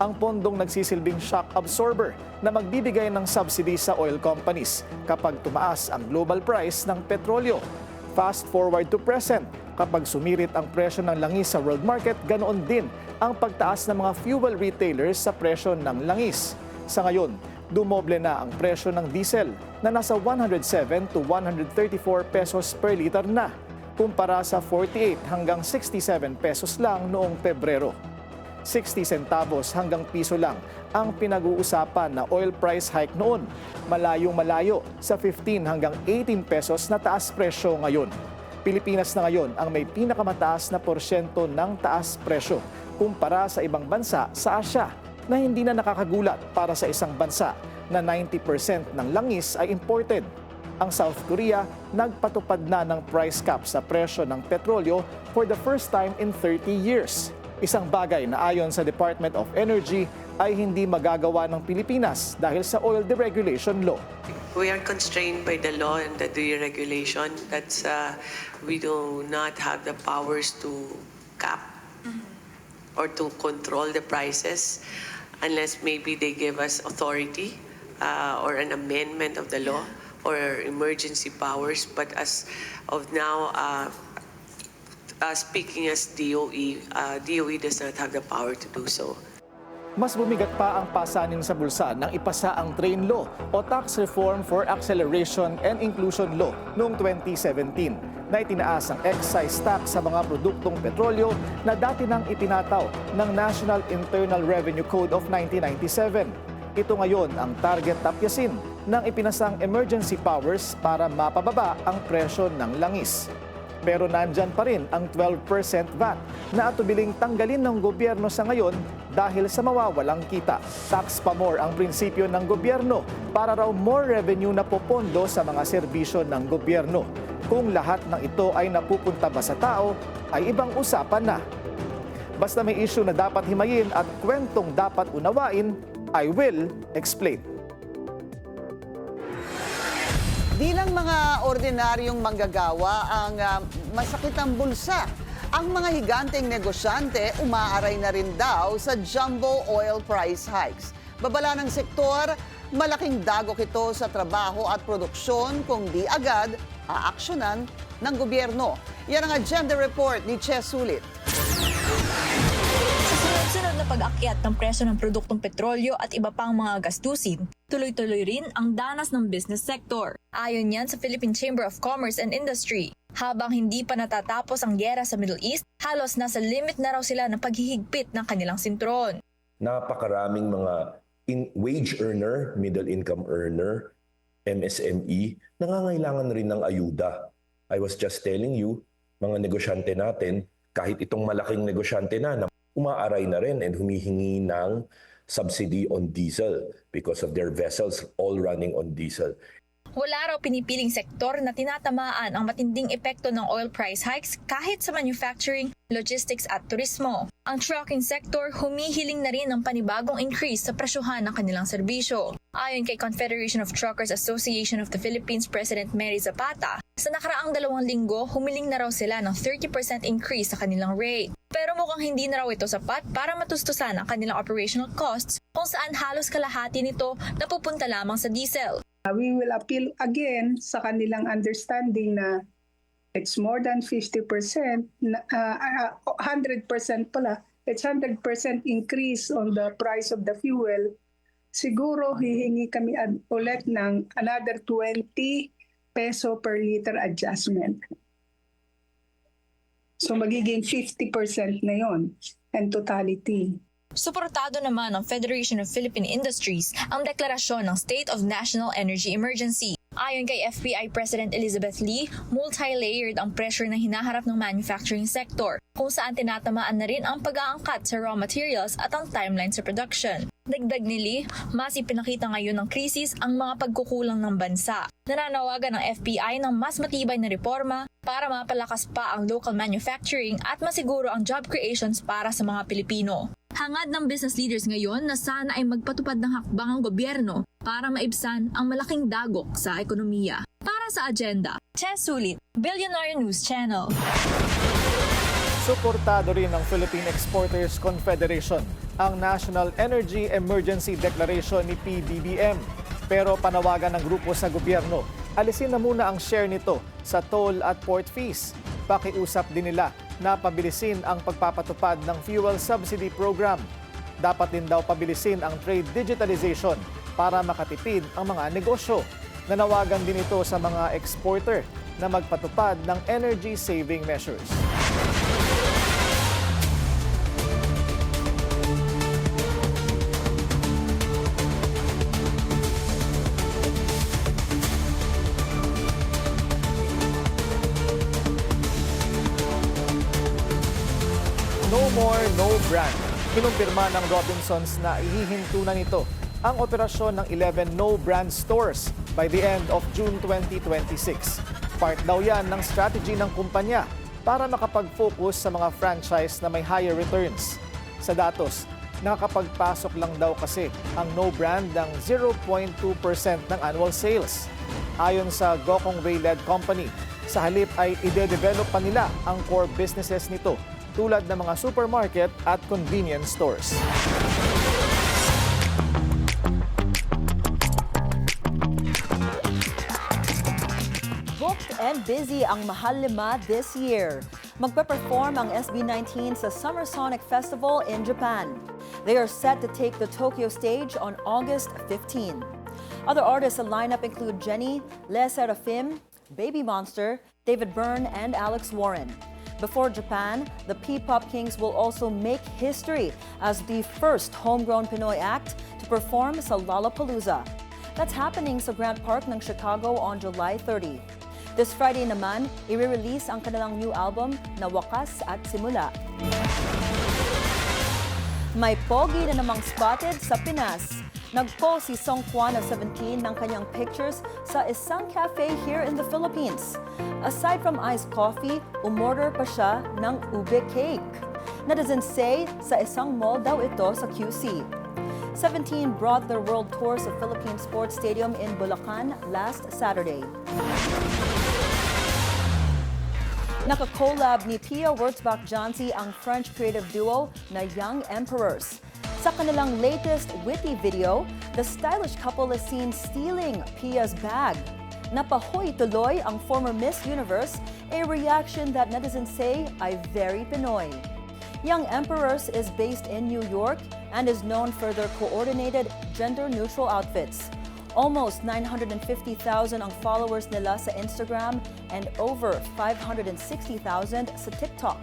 Speaker 3: ang pondong nagsisilbing shock absorber na magbibigay ng subsidy sa oil companies kapag tumaas ang global price ng petrolyo. Fast forward to present, kapag sumirit ang presyo ng langis sa world market, ganoon din ang pagtaas ng mga fuel retailers sa presyo ng langis. Sa ngayon, dumoble na ang presyo ng diesel na nasa 107 to 134 pesos per liter na, kumpara sa 48 hanggang 67 pesos lang noong Pebrero. 60 centavos hanggang piso lang ang pinag-uusapan na oil price hike noon, malayong-malayo sa 15 hanggang 18 pesos na taas presyo ngayon. Pilipinas na ngayon ang may pinakamataas na porsyento ng taas presyo kumpara sa ibang bansa sa Asia, na hindi na nakakagulat para sa isang bansa na 90% ng langis ay imported. Ang South Korea nagpatupad na ng price cap sa presyo ng petrolyo for the first time in 30 years. Isang bagay na ayon sa Department of Energy ay hindi magagawa ng Pilipinas dahil sa oil deregulation law.
Speaker 14: We are constrained by the law and the deregulation. That's we do not have the powers to cap or to control the prices unless maybe they give us authority or an amendment of the law or emergency powers. But as of now, speaking as DOE, DOE does not have the power to do so.
Speaker 3: Mas bumigat pa ang pasanin sa bulsa nang ipasa ang Train Law o Tax Reform for Acceleration and Inclusion Law noong 2017 na itinaas ang excise tax sa mga produktong petrolyo na dati nang itinataw ng National Internal Revenue Code of 1997. Ito ngayon ang target tapyasin ng ipinasang emergency powers para mapababa ang presyo ng langis. Pero nandyan pa rin ang 12% VAT na atubiling tanggalin ng gobyerno sa ngayon dahil sa mawawalang kita. Tax pa more ang prinsipyo ng gobyerno para raw more revenue na popondo sa mga serbisyo ng gobyerno. Kung lahat ng ito ay napupunta ba sa tao, ay ibang usapan na. Basta may issue na dapat himayin at kwentong dapat unawain, I will explain.
Speaker 2: Di lang mga ordinaryong manggagawa ang masakit ang bulsa. Ang mga higanteng negosyante umaaray na rin daw sa jumbo oil price hikes. Babala ng sektor, malaking dagok ito sa trabaho at produksyon kung di agad aaksyonan ng gobyerno. Yan ang agenda report ni Ches Sulit.
Speaker 7: Sunod na pag-akyat ng presyo ng produktong petrolyo at iba pang mga gastusin, tuloy-tuloy rin ang danas ng business sector. Ayon yan sa Philippine Chamber of Commerce and Industry. Habang hindi pa natatapos ang gyera sa Middle East, halos nasa limit na raw sila ng paghihigpit ng kanilang sintron.
Speaker 15: Napakaraming mga wage earner, middle income earner, MSME, nangangailangan rin ng ayuda. I was just telling you, mga negosyante natin, kahit itong malaking negosyante na umaaray na rin and humihingi ng subsidy on diesel because of their vessels all running on diesel.
Speaker 7: Wala raw pinipiling sektor na tinatamaan ang matinding epekto ng oil price hikes kahit sa manufacturing, logistics at turismo. Ang trucking sector humihiling na rin ng panibagong increase sa presyohan ng kanilang serbisyo. Ayon kay Confederation of Truckers Association of the Philippines President Mary Zapata, sa nakaraang 2 linggo, humiling na raw sila ng 30% increase sa kanilang rate. Pero mukhang hindi na raw ito sapat para matustusan ang kanilang operational costs kung saan halos kalahati nito napupunta lamang sa diesel.
Speaker 16: We will appeal again sa kanilang understanding na it's more than 50%, 100% pala, it's 100% increase on the price of the fuel. Siguro hihingi kami ulit ng another 20 peso per liter adjustment. So magiging 50% na yon in totality.
Speaker 7: Suportado naman ng Federation of Philippine Industries ang deklarasyon ng State of National Energy Emergency. Ayon kay FPI President Elizabeth Lee, multi-layered ang pressure na hinaharap ng manufacturing sector, kung saan tinatamaan na rin ang pag-aangkat sa raw materials at ang timeline sa production. Dagdag ni Lee, mas ipinakita ngayon ng krisis ang mga pagkukulang ng bansa. Nananawagan ng FPI ng mas matibay na reforma para mapalakas pa ang local manufacturing at masiguro ang job creations para sa mga Pilipino. Hangad ng business leaders ngayon na sana ay magpatupad ng hakbang ang gobyerno para maibsan ang malaking dagok sa ekonomiya. Para sa agenda, Ches Sulit, Billionaire News Channel.
Speaker 3: Suportado rin ng Philippine Exporters Confederation ang National Energy Emergency Declaration ni PBBM. Pero panawagan ng grupo sa gobyerno, alisin na muna ang share nito sa toll at port fees. Pakiusap din nila na pabilisin ang pagpapatupad ng fuel subsidy program. Dapat din daw pabilisin ang trade digitalization para makatipid ang mga negosyo. Nanawagan din ito sa mga exporter na magpatupad ng energy saving measures. No more, no brand. Kinumpirma ng Robinsons na ihihinto na nito ang operasyon ng 11 no-brand stores by the end of June 2026. Part daw yan ng strategy ng kumpanya para makapag-focus sa mga franchise na may higher returns. Sa datos, nakakapagpasok lang daw kasi ang no-brand ng 0.2% ng annual sales. Ayon sa Gokong Way-led company, sa halip ay ide-develop pa nila ang core businesses nito tulad ng mga supermarket at convenience stores.
Speaker 17: Booked and busy ang Mahal Lima this year. Magpe-perform ang SB19 sa Summer Sonic Festival in Japan. They are set to take the Tokyo stage on August 15. Other artists in lineup include Jenny, Les Seraphim, Baby Monster, David Byrne, and Alex Warren. Before Japan, the P-Pop Kings will also make history as the first homegrown Pinoy act to perform sa Lollapalooza. That's happening sa Grant Park ng Chicago on July 30. This Friday naman, i-release ang kanilang new album na Wakas at Simula. May pogi na namang spotted sa Pinas. Nag-post si Song Kwan of 17 ng kanyang pictures sa isang cafe here in the Philippines. Aside from iced coffee, umorder pa siya ng ube cake. Netizens say sa isang mall daw ito sa QC. 17 brought their world tour sa Philippine Sports Stadium in Bulacan last Saturday. Naka-collab ni Pia Wurtzbach-Johnsy ang French creative duo na Young Emperors. Sa kanilang latest witty video, the stylish couple is seen stealing Pia's bag. Napahoy tuloy ang former Miss Universe, a reaction that netizens say ay very Pinoy. Young Emperors is based in New York and is known for their coordinated, gender-neutral outfits. Almost 950,000 ang followers nila sa Instagram and over 560,000 sa TikTok.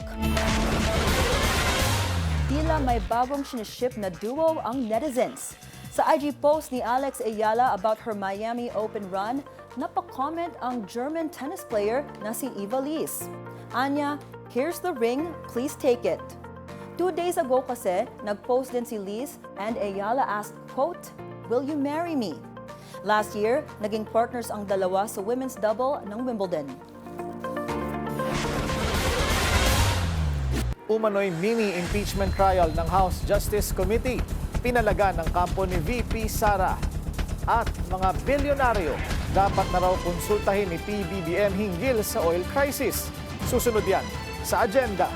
Speaker 17: Tila may bagong siniship na duo ang netizens. Sa IG post ni Alex Ayala about her Miami Open run, napakomment ang German tennis player na si Eva Lise. Anya, here's the ring, please take it. 2 days ago kasi, nag-post din si Lise and Ayala asked, quote, "Will you marry me?" Last year, naging partners ang dalawa sa women's double ng Wimbledon.
Speaker 3: Umano'y mini-impeachment trial ng House Justice Committee. Pinalaga ng kampo ni VP Sara. At mga bilyonaryo, dapat na raw konsultahin ni PBBM hinggil sa oil crisis. Susunod yan sa agenda.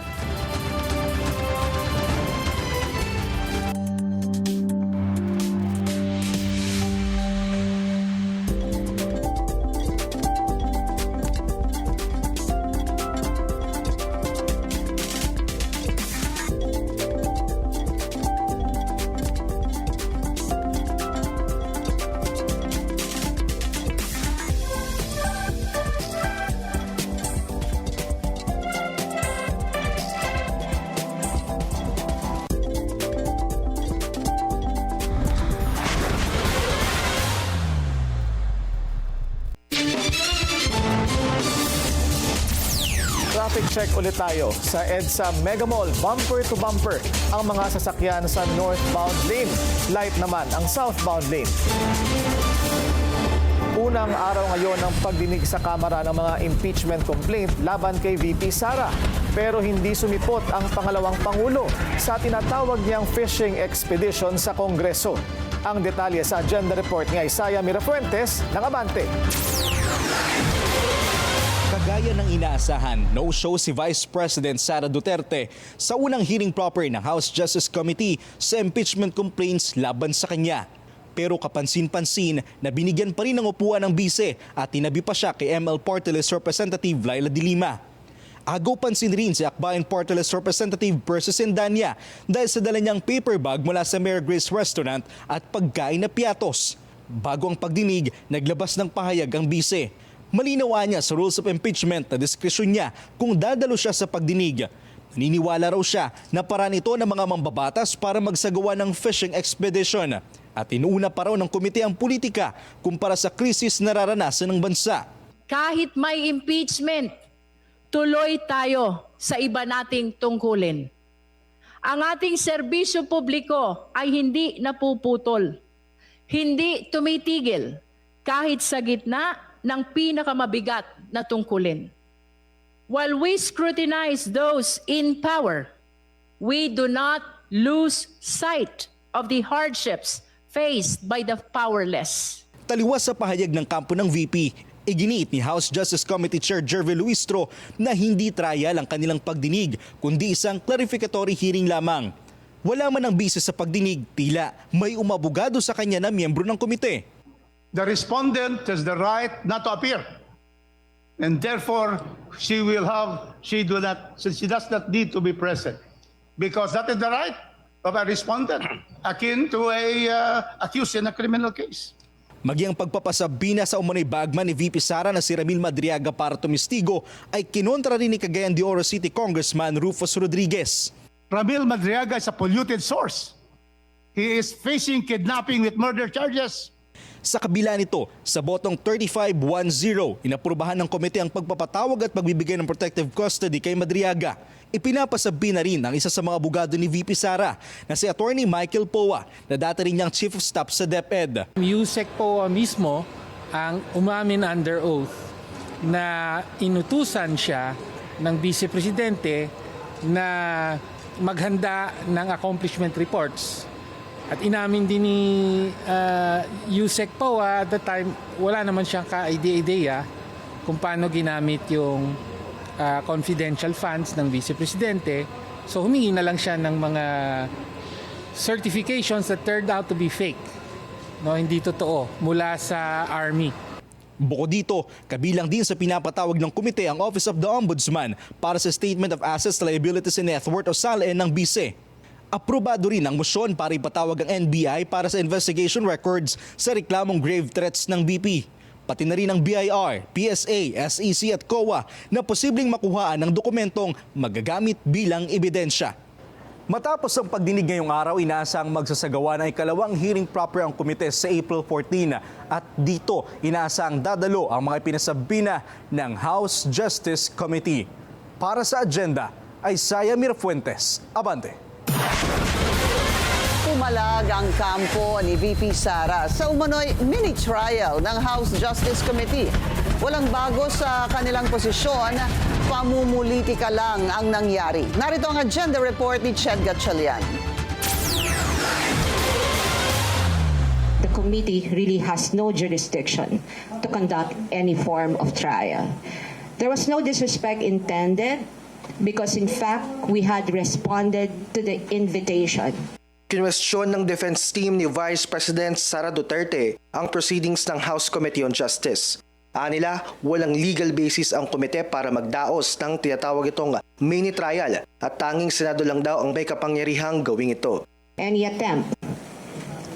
Speaker 3: Traffic check ulit tayo sa EDSA Mega Mall. Bumper to bumper ang mga sasakyan sa northbound lane. Light naman ang southbound lane. Unang araw ngayon ng pagdinig sa Kamara ng mga impeachment complaint laban kay VP Sara. Pero hindi sumipot ang pangalawang Pangulo sa tinatawag niyang fishing expedition sa Kongreso. Ang detalye sa agenda report ni Isaiah Mirafuentes ng Abante.
Speaker 18: Gaya ng inaasahan, no-show si Vice President Sara Duterte sa unang hearing proper ng House Justice Committee sa impeachment complaints laban sa kanya. Pero kapansin-pansin na binigyan pa rin ng upuan ng bise at tinabi pa siya kay ML Party List Representative Laila De Lima. Agaw pansin rin si Akbayan Party List Representative Percy Sendanya dahil sa dala niyang paper bag mula sa Mayor Grace Restaurant at pagkain na piatos. Bago ang pagdinig, naglabas ng pahayag ang bise. Malinawa niya sa rules of impeachment na diskresyon niya kung dadalo siya sa pagdinig. Naniniwala raw siya na paraan ito ng mga mambabatas para magsagawa ng fishing expedition. At inuuna pa raw ng komite ang politika kumpara sa krisis na nararanasan ng bansa.
Speaker 19: Kahit may impeachment, tuloy tayo sa iba nating tungkulin. Ang ating serbisyo publiko ay hindi napuputol, hindi tumitigil kahit sa gitna ng pinakamabigat na tungkulin. While we scrutinize those in power, we do not lose sight of the hardships faced by the powerless.
Speaker 18: Taliwas sa pahayag ng kampo ng VP, iginiit ni House Justice Committee Chair Jervy Luistro na hindi trial ang kanilang pagdinig kundi isang clarificatory hearing lamang. Wala man ang bise sa pagdinig, tila may umabogado sa kanya na miyembro ng komite.
Speaker 20: The respondent has the right not to appear, and therefore she does not need to be present, because that is the right of a respondent akin to a accused in a criminal case.
Speaker 18: Maging ang pagpapasabina sa umano'y bagman ni VP Sara na si Ramil Madriaga para tumistigo ay kinontra rin ni Cagayan de Oro City Congressman Rufus Rodriguez.
Speaker 20: Ramil Madriaga is a polluted source. He is facing kidnapping with murder charges.
Speaker 18: Sa kabila nito, sa botong 35-1-0, inaprubahan ng komite ang pagpapatawag at pagbibigay ng protective custody kay Madriaga. Ipinapasabi na rin ang isa sa mga abogado ni VP Sara na si Attorney Michael Poa na dati rin niyang Chief of Staff sa DepEd.
Speaker 21: Yusek Poa mismo ang umamin under oath na inutusan siya ng Vice Presidente na maghanda ng accomplishment reports. At inamin din ni Yusek Poa at the time, wala naman siyang ka-idea kung paano ginamit yung confidential funds ng Vice Presidente. So humingi na lang siya ng mga certifications that turned out to be fake. No, hindi totoo, mula sa Army.
Speaker 18: Bukod dito, kabilang din sa pinapatawag ng komite ang Office of the Ombudsman para sa Statement of Assets, Liabilities and Net Worth o SALE ng BICE. Aprobado rin ang motion para ipatawag ang NBI para sa investigation records sa reklamong grave threats ng BP. Pati na rin ang BIR, PSA, SEC at COA na posibleng makuhaan ng dokumentong magagamit bilang ebidensya. Matapos ang pagdinig ngayong araw, inaasang magsasagawa ng ikalawang hearing proper ang komite sa April 14 at dito inaasang dadalo ang mga pinasabina ng House Justice Committee. Para sa agenda ay Saya Mirafuentes. Abante.
Speaker 2: Pumalag ang kampo ni VP Sara sa umano'y mini-trial ng House Justice Committee. Walang bago sa kanilang posisyon, pamumulitika lang ang nangyari. Narito ang agenda report ni Ched Gatchalian.
Speaker 22: The committee really has no jurisdiction to conduct any form of trial. There was no disrespect intended because in fact we had responded to the invitation.
Speaker 11: Kinwestiyon ng defense team ni Vice President Sara Duterte ang proceedings ng House Committee on Justice. Anila, walang legal basis ang komite para magdaos ng tinatawag itong mini trial at tanging Senado lang daw ang may kapangyarihang gawing ito.
Speaker 22: Any attempt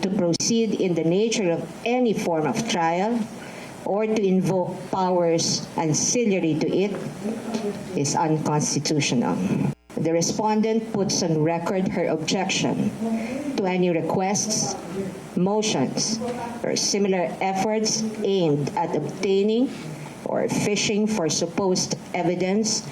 Speaker 22: to proceed in the nature of any form of trial or to invoke powers ancillary to it is unconstitutional. The respondent puts on record her objection to any requests, motions, or similar efforts aimed at obtaining or fishing for supposed evidence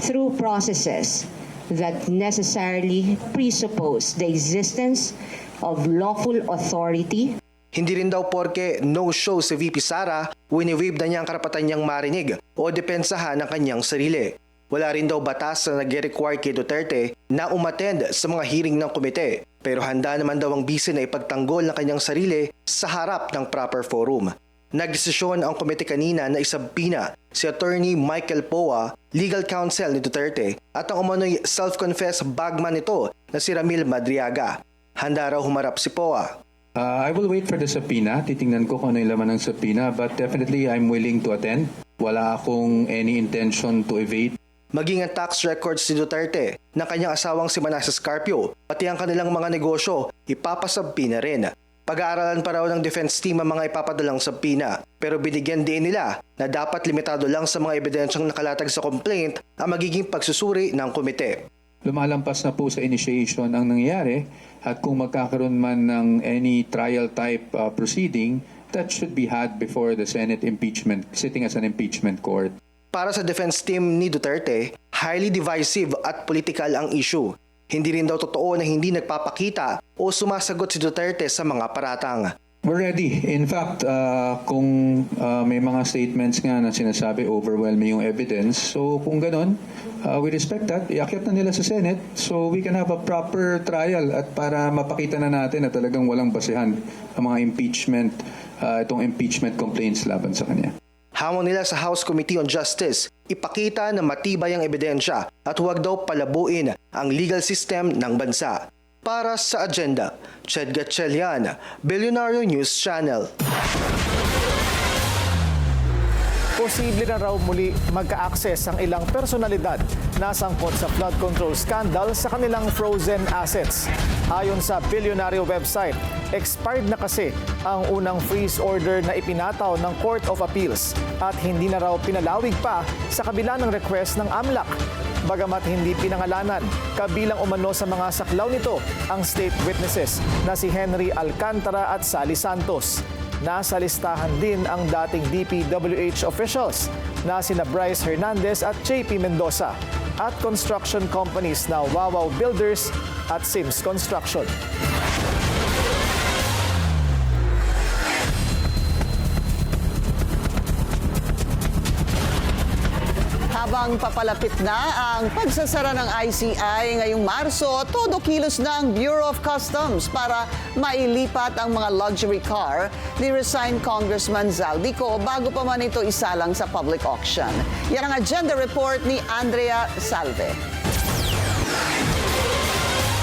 Speaker 22: through processes that necessarily presuppose the existence of lawful authority.
Speaker 11: Hindi rin daw porke no-show si VP Sara, wini-waive na niya ang karapatan niyang marinig o depensahan ng kanyang sarili. Wala rin daw batas na nag-require kay Duterte na umattend sa mga hearing ng komite, pero handa naman daw ang bise na ipagtanggol ng kanyang sarili sa harap ng proper forum.
Speaker 1: Nagdesisyon ang komite kanina na isabpina si Attorney Michael Poa, legal counsel ni Duterte, at ang umano'y self-confessed bagman nito na si Ramil Madriaga. Handa raw humarap si Poa.
Speaker 4: I will wait for the subpoena. Titingnan ko kung ano yung laman ng subpoena, but definitely I'm willing to attend. Wala akong any intention to evade.
Speaker 1: Maging ang tax records ni Duterte ng kanyang asawang si Manasseh Carpio, pati ang kanilang mga negosyo, ipapasabpina rin. Pag-aaralan pa raw ng defense team ang mga ipapadalang subpoena, pero binigyan din nila na dapat limitado lang sa mga ebidensyang nakalatag sa complaint ang magiging pagsusuri ng komite.
Speaker 4: Lumalampas na po sa initiation ang nangyayari at kung magkakaroon man ng any trial type proceeding, that should be had before the Senate impeachment, sitting as an impeachment court.
Speaker 1: Para sa defense team ni Duterte, highly divisive at political ang issue. Hindi rin daw totoo na hindi nagpapakita o sumasagot si Duterte sa mga paratang.
Speaker 4: We're ready. In fact, kung may mga statements nga na sinasabi overwhelming yung evidence, so kung ganon, we respect that. Iakyat na nila sa Senate so we can have a proper trial at para mapakita na natin na talagang walang basehan ang mga impeachment, itong impeachment complaints laban sa kanya.
Speaker 1: Hamon nila sa House Committee on Justice, ipakita na matibay ang ebidensya at huwag daw palabuin ang legal system ng bansa. Para sa agenda, Ched Gatchalian, Billionaire News Channel.
Speaker 3: Posible na raw muli magka-access ang ilang personalidad na sangkot sa flood control scandal sa kanilang frozen assets. Ayon sa Billionaire website, expired na kasi ang unang freeze order na ipinataw ng Court of Appeals at hindi na raw pinalawig pa sa kabila ng request ng AMLAC. Bagamat hindi pinangalanan, kabilang umano sa mga saklaw nito ang state witnesses na si Henry Alcantara at Sally Santos. Nasa listahan din ang dating DPWH officials na sina Bryce Hernandez at JP Mendoza at construction companies na Wawaw Builders at Sims Construction.
Speaker 2: Habang papalapit na ang pagsasara ng ICI ngayong Marso, todo kilos na ang Bureau of Customs para mailipat ang mga luxury car ni resigned Congressman Zaldico bago pa man ito isalang sa public auction. Yan ang agenda report ni Andrea Salve.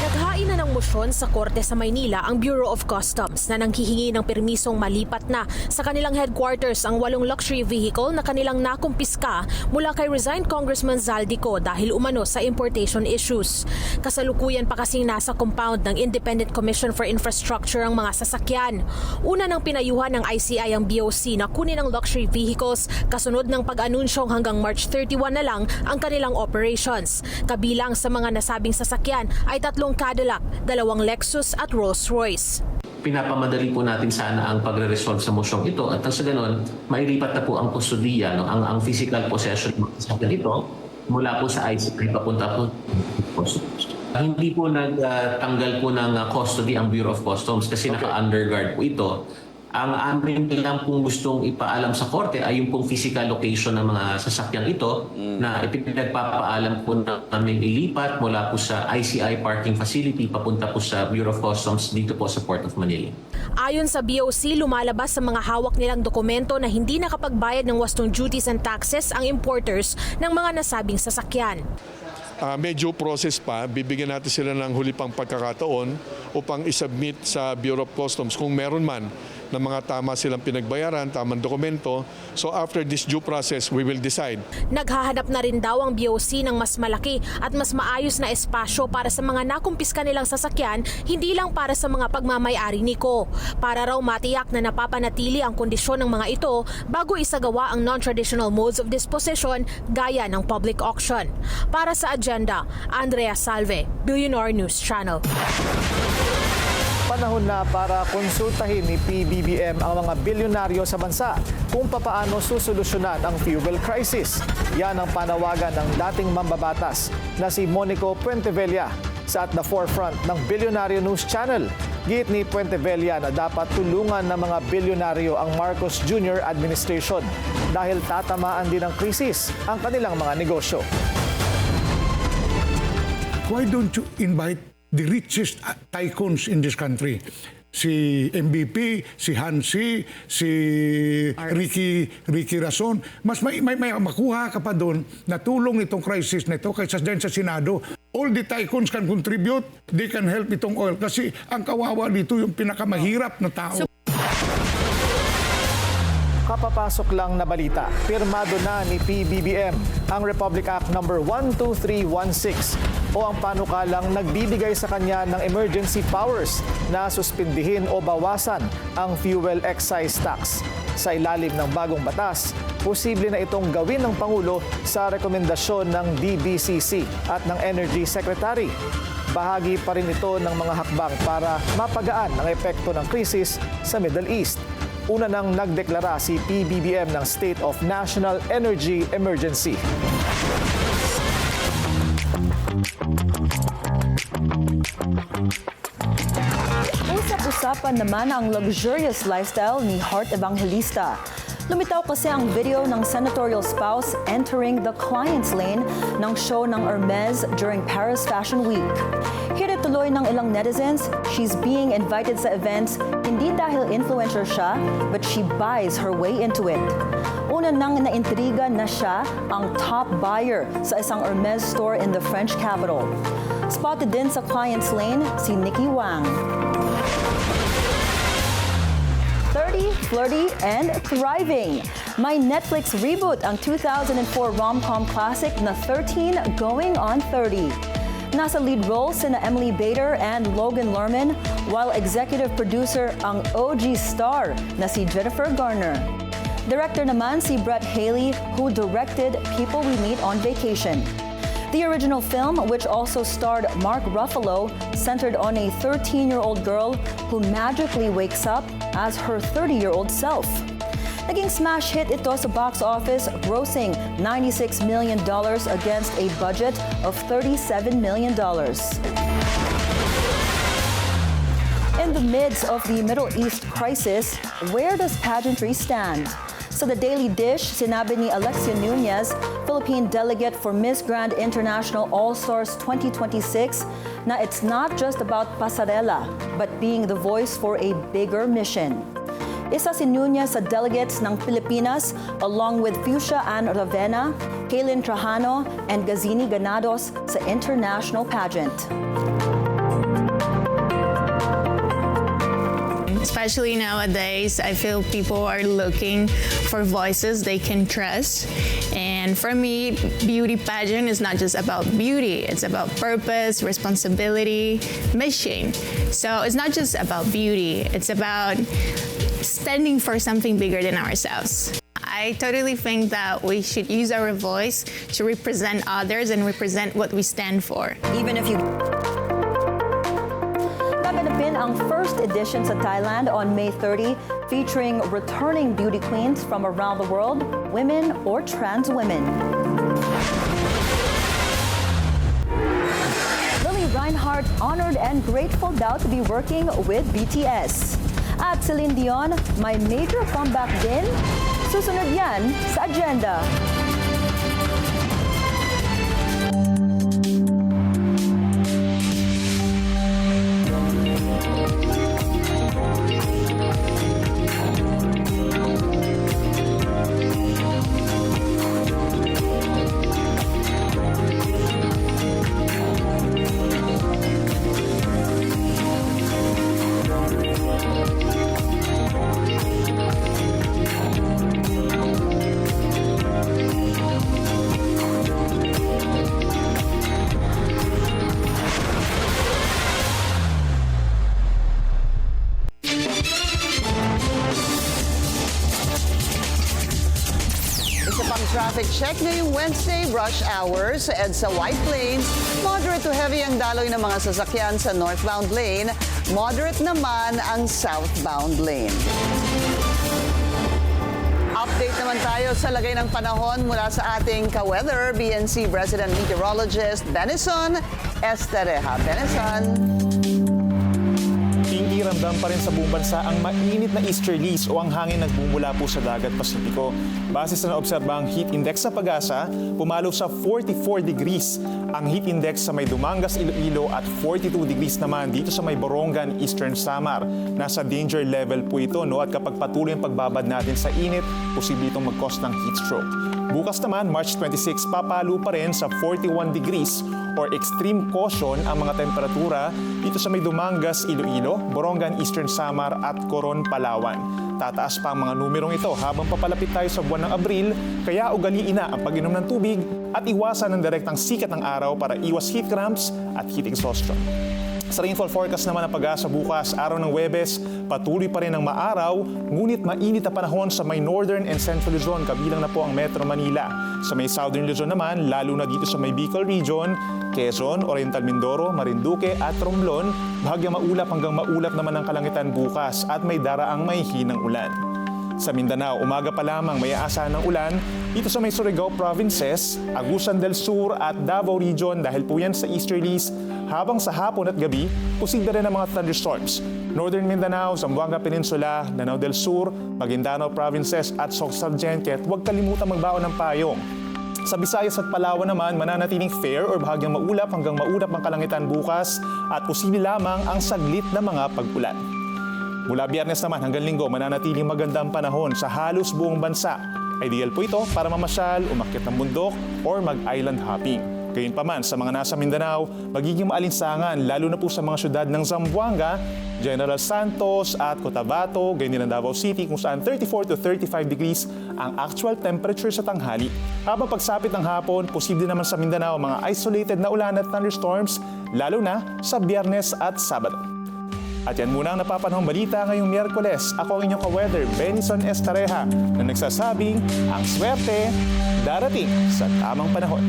Speaker 23: Naghain na ng motion sa Korte sa Maynila ang Bureau of Customs na nanghihingi ng permisong malipat na sa kanilang headquarters ang 8 luxury vehicle na kanilang nakumpiska mula kay resigned Congressman Zaldico dahil umano sa importation issues. Kasalukuyan pa kasing nasa compound ng Independent Commission for Infrastructure ang mga sasakyan. Una nang pinayuhan ng ICI ang BOC na kunin ang luxury vehicles kasunod ng pag-anunsyong hanggang March 31 na lang ang kanilang operations. Kabilang sa mga nasabing sasakyan ay 3 Cadillac, 2 Lexus at Rolls-Royce.
Speaker 24: Pinapamadali po natin sana ang pagre-resolve sa mosyong ito at sa ganon, mailipat na po ang kustodiya, ang physical possession ng sasakyan ito mula po sa ICI papunta po. Hindi po nagtanggal po ng custody ang Bureau of Customs kasi naka-underguard po ito. Ang amin lang pong gustong ipaalam sa korte ay yung pong physical location ng mga sasakyan ito na ipinagpapaalam po namin ilipat mula po sa ICI parking facility papunta po sa Bureau of Customs dito po sa Port of Manila.
Speaker 23: Ayon sa BOC, lumalabas sa mga hawak nilang dokumento na hindi nakapagbayad ng wastong duties and taxes ang importers ng mga nasabing sasakyan.
Speaker 25: Medyo process pa, bibigyan natin sila ng huli pang pagkakataon upang isubmit sa Bureau of Customs kung meron man na mga tama silang pinagbayaran, tamang dokumento. So after this due process, we will decide.
Speaker 23: Naghahanap na rin daw ang BOC ng mas malaki at mas maayos na espasyo para sa mga nakumpiska nilang sasakyan, hindi lang para sa mga pagmamayari niko. Para raw matiyak na napapanatili ang kondisyon ng mga ito bago isagawa ang non-traditional modes of disposition gaya ng public auction. Para sa agenda, Andrea Salve, Billionaire News Channel.
Speaker 3: Panahon na para konsultahin ni PBBM ang mga bilyonaryo sa bansa kung papaano susolusyonan ang fuel crisis. Yan ang panawagan ng dating mambabatas na si Monico Puentevella sa At the Forefront ng Billionaire News Channel. Giit ni Puentevella na dapat tulungan ng mga bilyonaryo ang Marcos Jr. administration dahil tatamaan din ng krisis ang kanilang mga negosyo.
Speaker 26: Why don't you invite the richest tycoons in this country
Speaker 5: si MVP, si Hansi, si Ricky Rason. Mas may makuha ka pa doon na tulong itong crisis na ito kaysa dyan sa Senado. All the tycoons can contribute, they can help itong oil. Kasi ang kawawa dito yung pinakamahirap na tao.
Speaker 3: Kapapasok lang na balita, pirmado na ni PBBM ang Republic Act No. 12316 o ang panukalang nagbibigay sa kanya ng emergency powers na suspindihin o bawasan ang fuel excise tax. Sa ilalim ng bagong batas, posible na itong gawin ng Pangulo sa rekomendasyon ng DBCC at ng Energy Secretary. Bahagi pa rin ito ng mga hakbang para mapagaan ang epekto ng krisis sa Middle East. Una nang nagdeklara si PBBM ng State of National Energy Emergency.
Speaker 17: Usap-usapan naman ang luxurious lifestyle ni Heart Evangelista. Lumitaw kasi ang video ng senatorial spouse entering the client's lane ng show ng Hermes during Paris Fashion Week. Hira tuloy ng ilang netizens, she's being invited sa events hindi dahil influencer siya, but she buys her way into it. Una nang naintriga na siya ang top buyer sa isang Hermes store in the French capital. Spotted din sa client's lane si Nikki Wang. 30, flirty, and thriving. May Netflix reboot ang 2004 rom-com classic na 13 Going on 30. Nasa lead role sina Emily Bader and Logan Lerman, while executive producer ang OG star na si Jennifer Garner. Director naman si Brett Haley, who directed People We Meet on Vacation. The original film, which also starred Mark Ruffalo, centered on a 13-year-old girl who magically wakes up as her 30-year-old self. Naging smash hit ito sa box office, grossing $96 million against a budget of $37 million. In the midst of the Middle East crisis, where does pageantry stand? Sa The Daily Dish, sinabi ni Alexia Nunez, Philippine delegate for Miss Grand International All-Stars 2026, na it's not just about pasarela, but being the voice for a bigger mission. Isa si Nunez sa delegates ng Pilipinas along with Fuchsia Ann Ravena, Kaylin Trajano, and Gazini Ganados sa international pageant.
Speaker 6: Especially nowadays, I feel people are looking for voices they can trust. And for me, beauty pageant is not just about beauty. It's about purpose, responsibility, mission. So it's not just about beauty. It's about standing for something bigger than ourselves. I totally think that we should use our voice to represent others and represent what we stand for.
Speaker 17: Even if you gaganapin ang first edition sa Thailand on May 30, featuring returning beauty queens from around the world, women or trans women. Lily Reinhardt honored and grateful daw to be working with BTS. At Celine Dion, may major comeback din. Susunod yan sa agenda.
Speaker 2: Traffic check ngayong Wednesday, rush hours sa EDSA White Plains. Moderate to heavy ang daloy ng mga sasakyan sa northbound lane. Moderate naman ang southbound lane. Update naman tayo sa lagay ng panahon mula sa ating ka-weather, BNC Resident Meteorologist Benison Estereja. Benison.
Speaker 3: Iiram ramdam pa rin sa buong bansa ang mainit na easterlies o ang hangin nagbumula po sa dagat Pasipiko. Base sa naobserbahang heat index sa Pag-asa, pumalo sa 44 degrees ang heat index sa may Dumangas, Iloilo at 42 degrees naman dito sa may Borongan, Eastern Samar. Nasa danger level po ito, no? At kapag patuloy ang pagbabad natin sa init, posible itong mag-cause ng heat stroke. Bukas naman, March 26, papalo pa rin sa 41 degrees or extreme caution ang mga temperatura dito sa may Dumangas, Iloilo, Borongan, Eastern Samar at Coron, Palawan. Tataas pa ang mga numerong ito habang papalapit tayo sa buwan ng Abril, kaya ugaliin na ang pag-inom ng tubig at iwasan ng direktang sikat ng araw para iwas heat cramps at heat exhaustion. Sa rainfall forecast naman ng Pag-asa bukas, araw ng Huwebes, patuloy pa rin ang maaraw, ngunit mainit na panahon sa may Northern and Central Luzon, kabilang na po ang Metro Manila. Sa may Southern Luzon naman, lalo na dito sa may Bicol Region, Quezon, Oriental Mindoro, Marinduque at Romblon, bahagyang maulap hanggang maulap naman ang kalangitan bukas at may daraang may hinang ulan. Sa Mindanao, umaga pa lamang may aasahan ng ulan dito sa may Surigao Provinces, Agusan del Sur at Davao Region dahil po yan sa easterlies, habang sa hapon at gabi, posible rin ang mga thunderstorms. Northern Mindanao, Zamboanga Peninsula, Lanao del Sur, Maguindanao Provinces at Sorsogon, at huwag kalimutang magbaon ng payong. Sa Visayas at Palawan naman, mananatiling fair or bahagyang maulap hanggang maulap ang kalangitan bukas at posible lamang ang saglit na mga pag-ulan. Mula Biyernes naman hanggang Linggo, mananatiling magandang panahon sa halos buong bansa. Ideal po ito para mamasyal, umakyat ng bundok, or mag-island hopping. Gayunpaman, sa mga nasa Mindanao, magiging maalinsangan lalo na po sa mga syudad ng Zamboanga, General Santos at Cotabato, gayon din ang Davao City kung saan 34 to 35 degrees ang actual temperature sa tanghali. Habang pagsapit ng hapon, posible naman sa Mindanao mga isolated na ulan at thunderstorms lalo na sa Biyernes at Sabado. At yan muna ang napapanahong balita ngayong Miyerkules. Ako ang inyong ka-weather, Benison Estareja, na nagsasabing ang swerte darating sa tamang panahon.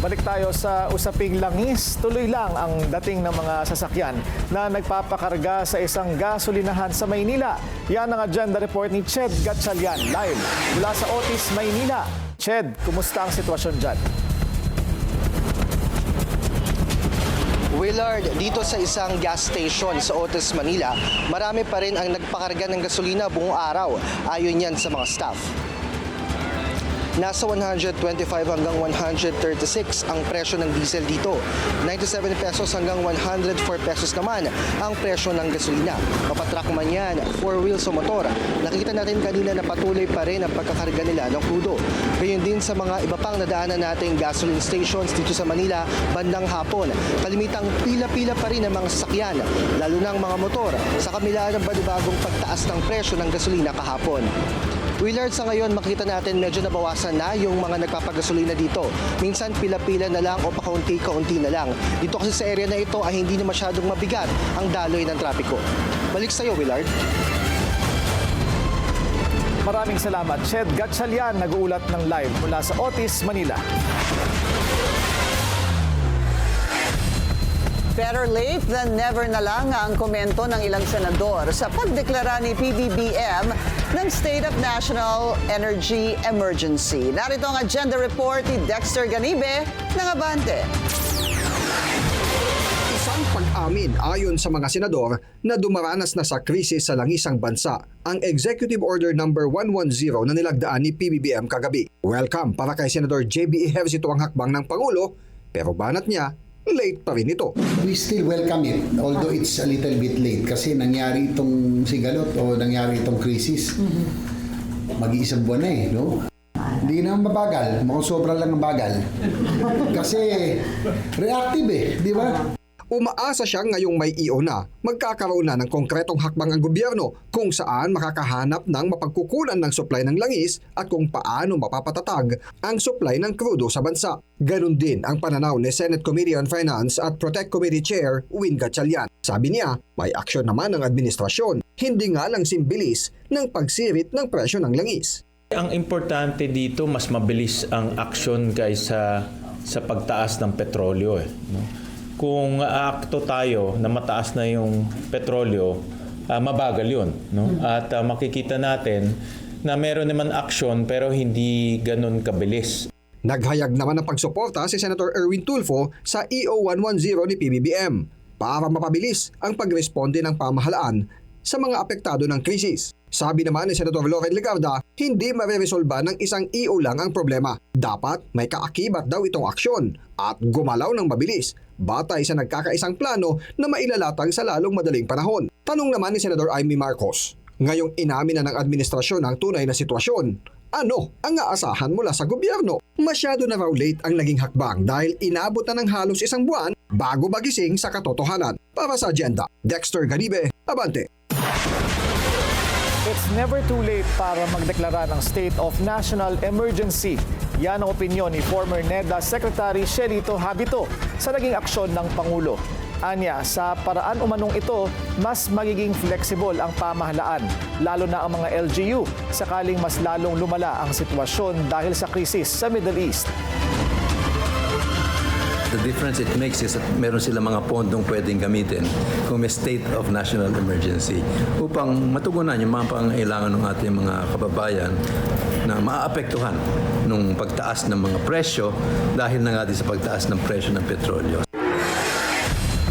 Speaker 3: Balik tayo sa usaping langis. Tuloy lang ang dating ng mga sasakyan na nagpapakarga sa isang gasolinahan sa Maynila. Yan ang agenda report ni Ched Gatchalian live mula sa Otis, Maynila. Ched, kumusta ang sitwasyon dyan?
Speaker 1: Willard, dito sa isang gas station sa Otis, Manila, marami pa rin ang nagpakarga ng gasolina buong araw. Ayon yan sa mga staff. Nasa 125 hanggang 136 ang presyo ng diesel dito. 97 pesos hanggang 104 pesos naman ang presyo ng gasolina. Mapatrak man yan, 4 wheels o motor. Nakita natin kanina na patuloy pa rin ang pagkakarga nila ng krudo. Gayon din sa mga iba pang nadaanan nating gasoline stations dito sa Manila bandang hapon. Kalimitang pila-pila pa rin ang mga sasakyan, lalo na ang mga motor, sa kabila ng bagong pagtaas ng presyo ng gasolina kahapon. Willard, sa ngayon makita natin medyo nabawasan na yung mga nagpapagasolina dito. Minsan pila-pila na lang o pakaunti-kaunti na lang. Dito kasi sa area na ito ay hindi na masyadong mabigat ang daloy ng trapiko. Balik sa iyo, Willard.
Speaker 3: Maraming salamat. Ched Gatchalian nag-uulat ng live mula sa Otis, Manila.
Speaker 2: Better late than never na lang ang komento ng ilang senador sa pagdeklara ni PBBM ng State of National Energy Emergency. Narito ang agenda report ni Dexter Ganibe ng Abante.
Speaker 8: Isang pag-amin ayon sa mga senador na dumaranas na sa krisis sa langis ang bansa ang Executive Order No. 110 na nilagdaan ni PBBM kagabi. Welcome para kay Senador J.B. Ejercito ito ang hakbang ng Pangulo, pero banat niya, late pa rin ito.
Speaker 9: We still welcome it, although it's a little bit late kasi nangyari itong sigalot o nangyari itong krisis. Mag-iisang buwan na no? Hindi na mabagal, mukhang sobra lang ang bagal. Kasi reactive di ba?
Speaker 8: Umaasa siya ngayong may EO na magkakaroon na ng konkretong hakbang ang gobyerno kung saan makakahanap ng mapagkukunan ng supply ng langis at kung paano mapapatatag ang supply ng krudo sa bansa. Ganon din ang pananaw ni Senate Committee on Finance at Protect Committee Chair Win Gatchalian. Sabi niya, may aksyon naman ng administrasyon, hindi nga lang simbilis ng pagsirit ng presyo ng langis.
Speaker 10: Ang importante dito, mas mabilis ang aksyon kaysa sa pagtaas ng petrolyo. No? Kung aakto tayo na mataas na yung petrolyo, mabagal yun. No? At makikita natin na meron naman aksyon pero hindi ganun kabilis.
Speaker 8: Naghayag naman ng pagsuporta si Senator Erwin Tulfo sa EO 110 ni PBBM. para mapabilis ang pagresponde ng pamahalaan sa mga apektado ng krisis. Sabi naman ni Senator Loren Legarda, hindi mareresolba ng isang EO lang ang problema. Dapat may kaakibat daw itong aksyon at gumalaw ng mabilis batay sa nagkakaisang plano na mailalatag sa lalong madaling panahon. Tanong naman ni Senator Amy Marcos, ngayong inamin na ng administrasyon ang tunay na sitwasyon, ano ang aasahan mula sa gobyerno? Masyado na raw late ang naging hakbang dahil inabot na ng halos isang buwan bago magising sa katotohanan. Para sa Agenda, Dexter Ganibe, Abante.
Speaker 3: It's never too late para magdeklara ng State of National Emergency. Yan ang opinyon ni former NEDA Secretary Shelito Habito sa naging aksyon ng Pangulo. Anya, sa paraan umanong ito, mas magiging flexible ang pamahalaan, lalo na ang mga LGU, sakaling mas lalong lumala ang sitwasyon dahil sa krisis sa Middle East.
Speaker 12: The difference it makes is that meron sila mga pondong pwedeng gamitin kung may state of national emergency upang matugunan yung mga pangailangan ng ating mga kababayan na maapektuhan ng pagtaas ng mga presyo dahil na nga din sa pagtaas ng presyo ng petrolyo.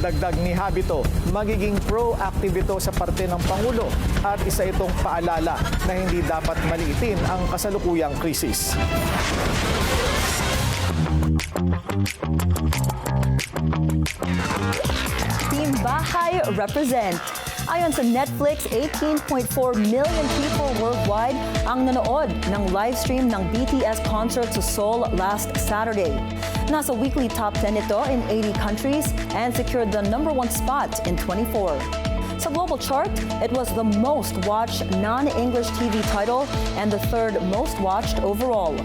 Speaker 3: Dagdag ni Habito, magiging proactive ito sa parte ng Pangulo at isa itong paalala na hindi dapat maliitin ang kasalukuyang krisis.
Speaker 17: Team Bahay represent. Ayon sa Netflix, 18.4 million people worldwide ang nanood ng livestream ng BTS concert sa Seoul last Saturday. Nasa weekly top 10 ito in 80 countries and secured the #1 spot in 24. Sa global chart, it was the most watched non-English TV title and the third most watched overall.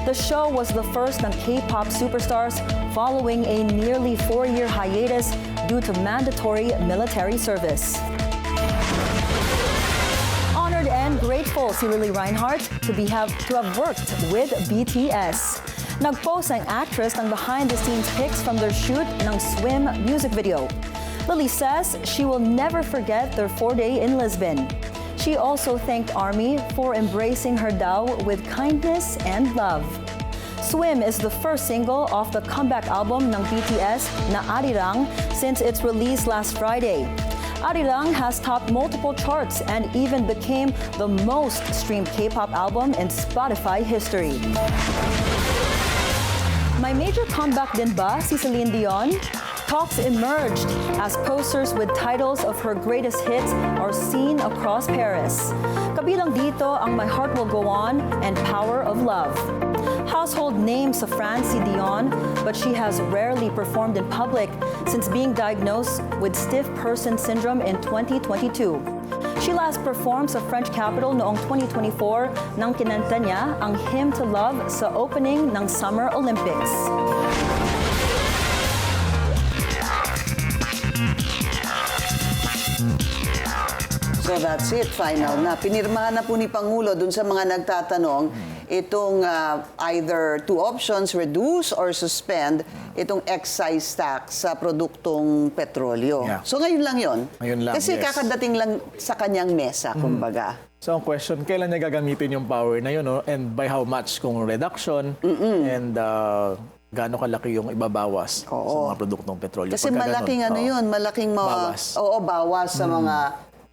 Speaker 17: The show was the first ng K-pop superstars following a nearly 4-year hiatus due to mandatory military service. Honored and grateful si Lily Reinhardt to have worked with BTS. Nag-post ang actress ng behind-the-scenes pics from their shoot ng Swim music video. Lily says she will never forget their 4-day in Lisbon. She also thanked ARMY for embracing her daw with kindness and love. Swim is the first single off the comeback album ng BTS na Arirang since its release last Friday. Arirang has topped multiple charts and even became the most streamed K-pop album in Spotify history. May major comeback din ba si Celine Dion? Talks emerged as posters with titles of her greatest hits are seen across Paris. Kabilang dito ang My Heart Will Go On and Power of Love. Household name sa France si Dion, but she has rarely performed in public since being diagnosed with stiff person syndrome in 2022. She last performed sa French capital noong 2024 nang kinanta niya ang Hymn to Love sa opening ng Summer Olympics.
Speaker 2: So that's it, final na. Pinirmahan na po ni Pangulo dun sa mga nagtatanong itong either two options, reduce or suspend itong excise tax sa produktong petrolyo.
Speaker 3: Yeah.
Speaker 2: So ngayon lang yon.
Speaker 3: Ngayon lang,
Speaker 2: Kasi
Speaker 3: yes.
Speaker 2: kakadating lang sa kanyang mesa, kumbaga.
Speaker 3: So ang question, kailan niya gagamitin yung power na yun, no? And by how much? Kung reduction and gaano kalaki yung ibabawas sa mga produktong petrolyo.
Speaker 2: Kasi
Speaker 3: Pagka
Speaker 2: malaking
Speaker 3: ganun,
Speaker 2: yun, malaking
Speaker 3: bawas.
Speaker 2: bawas sa mga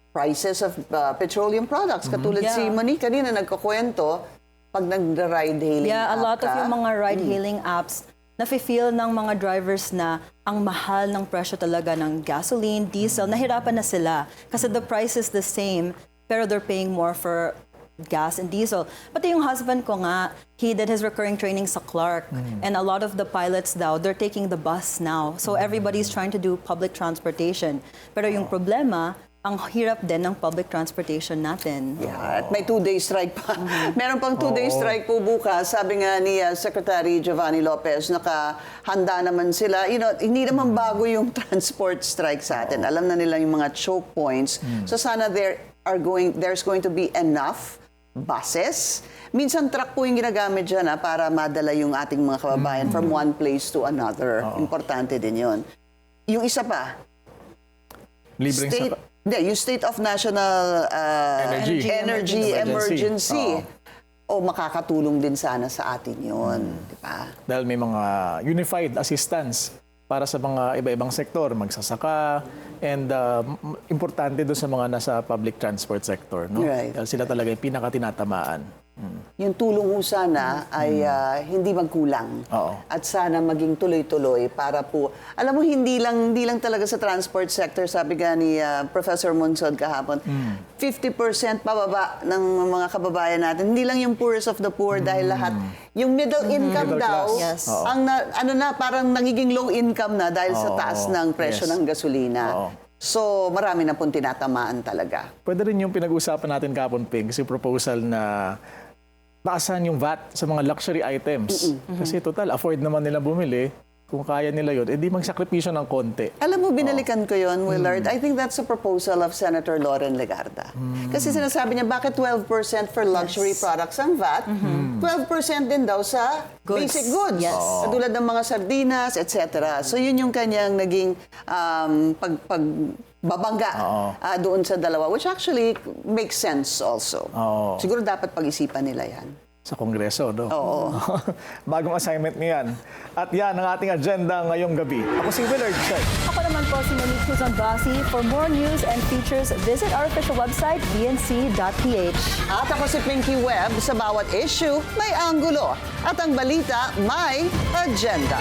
Speaker 2: prices of petroleum products. Katulad si Monique kanina nagkukwento, pag nag-ride hailing
Speaker 17: Yeah, a
Speaker 2: app
Speaker 17: lot of
Speaker 2: ka,
Speaker 17: yung mga ride-hailing apps, nafe-feel ng mga drivers na ang mahal ng presyo talaga ng gasoline, diesel, nahirapan na sila. Kasi the price is the same, pero they're paying more for gas and diesel. Pati yung husband ko nga, he did his recurring training sa Clark. And a lot of the pilots daw, they're taking the bus now. So everybody's trying to do public transportation. Pero yung problema, ang hirap din ng public transportation natin.
Speaker 2: Yeah, at may 2-day strike pa. Meron pang 2-day strike po bukas. Sabi nga ni Secretary Giovanni Lopez, nakahanda naman sila. You know, hindi naman bago yung transport strike sa atin. Alam na nila yung mga choke points. So sana there's going to be enough buses. Minsan truck po yung ginagamit dyan para madala yung ating mga kababayan from one place to another. Importante din yun. Yung isa pa, yung State of National Energy Emergency. O makakatulong din sana sa atin yun. Diba?
Speaker 3: Dahil may mga unified assistance para sa mga iba-ibang sektor, magsasaka, and importante doon sa mga nasa public transport sector. No?
Speaker 2: Right.
Speaker 3: Dahil sila talaga yung pinakatinatamaan.
Speaker 2: Yung tulong ho sana ay hindi magkulang.
Speaker 3: Oo.
Speaker 2: At sana maging tuloy-tuloy para po, alam mo, hindi lang talaga sa transport sector, sabi nga ni Professor Monsod kahapon, 50% pababa ng mga kababayan natin. Hindi lang yung poorest of the poor dahil lahat, yung middle income
Speaker 3: Middle
Speaker 2: daw,
Speaker 3: class. Yes.
Speaker 2: ang parang nagiging low income na dahil sa taas ng presyo
Speaker 3: Yes.
Speaker 2: ng gasolina.
Speaker 3: Oo.
Speaker 2: So, marami na pong tinatamaan talaga.
Speaker 3: Pwede rin yung pinag-usapan natin kahapon, Ping, yung proposal na taasan yung VAT sa mga luxury items. Kasi total, afford naman nila bumili. Kung kaya nila yun, edi magsakripisyo ng konti.
Speaker 2: Alam mo, binalikan ko yon, Willard. I think that's a proposal of Senator Loren Legarda. Kasi sinasabi niya, bakit 12% for luxury products ang VAT? 12% din daw sa basic goods.
Speaker 17: Yes.
Speaker 2: Katulad ng mga sardinas, etc. So yun yung kanyang naging babangga doon sa dalawa, which actually makes sense also. Siguro dapat pag-isipan nila yan.
Speaker 3: Sa Kongreso, no?
Speaker 2: Oo.
Speaker 3: Bagong assignment niyan. At yan ang ating agenda ngayong gabi. Ako si Willard Check.
Speaker 17: Ako naman po si Monique Susan Basi. For more news and features, visit our official website, bnc.ph.
Speaker 2: At ako si Pinky Webb. Sa bawat issue, may anggulo. At ang balita, may agenda.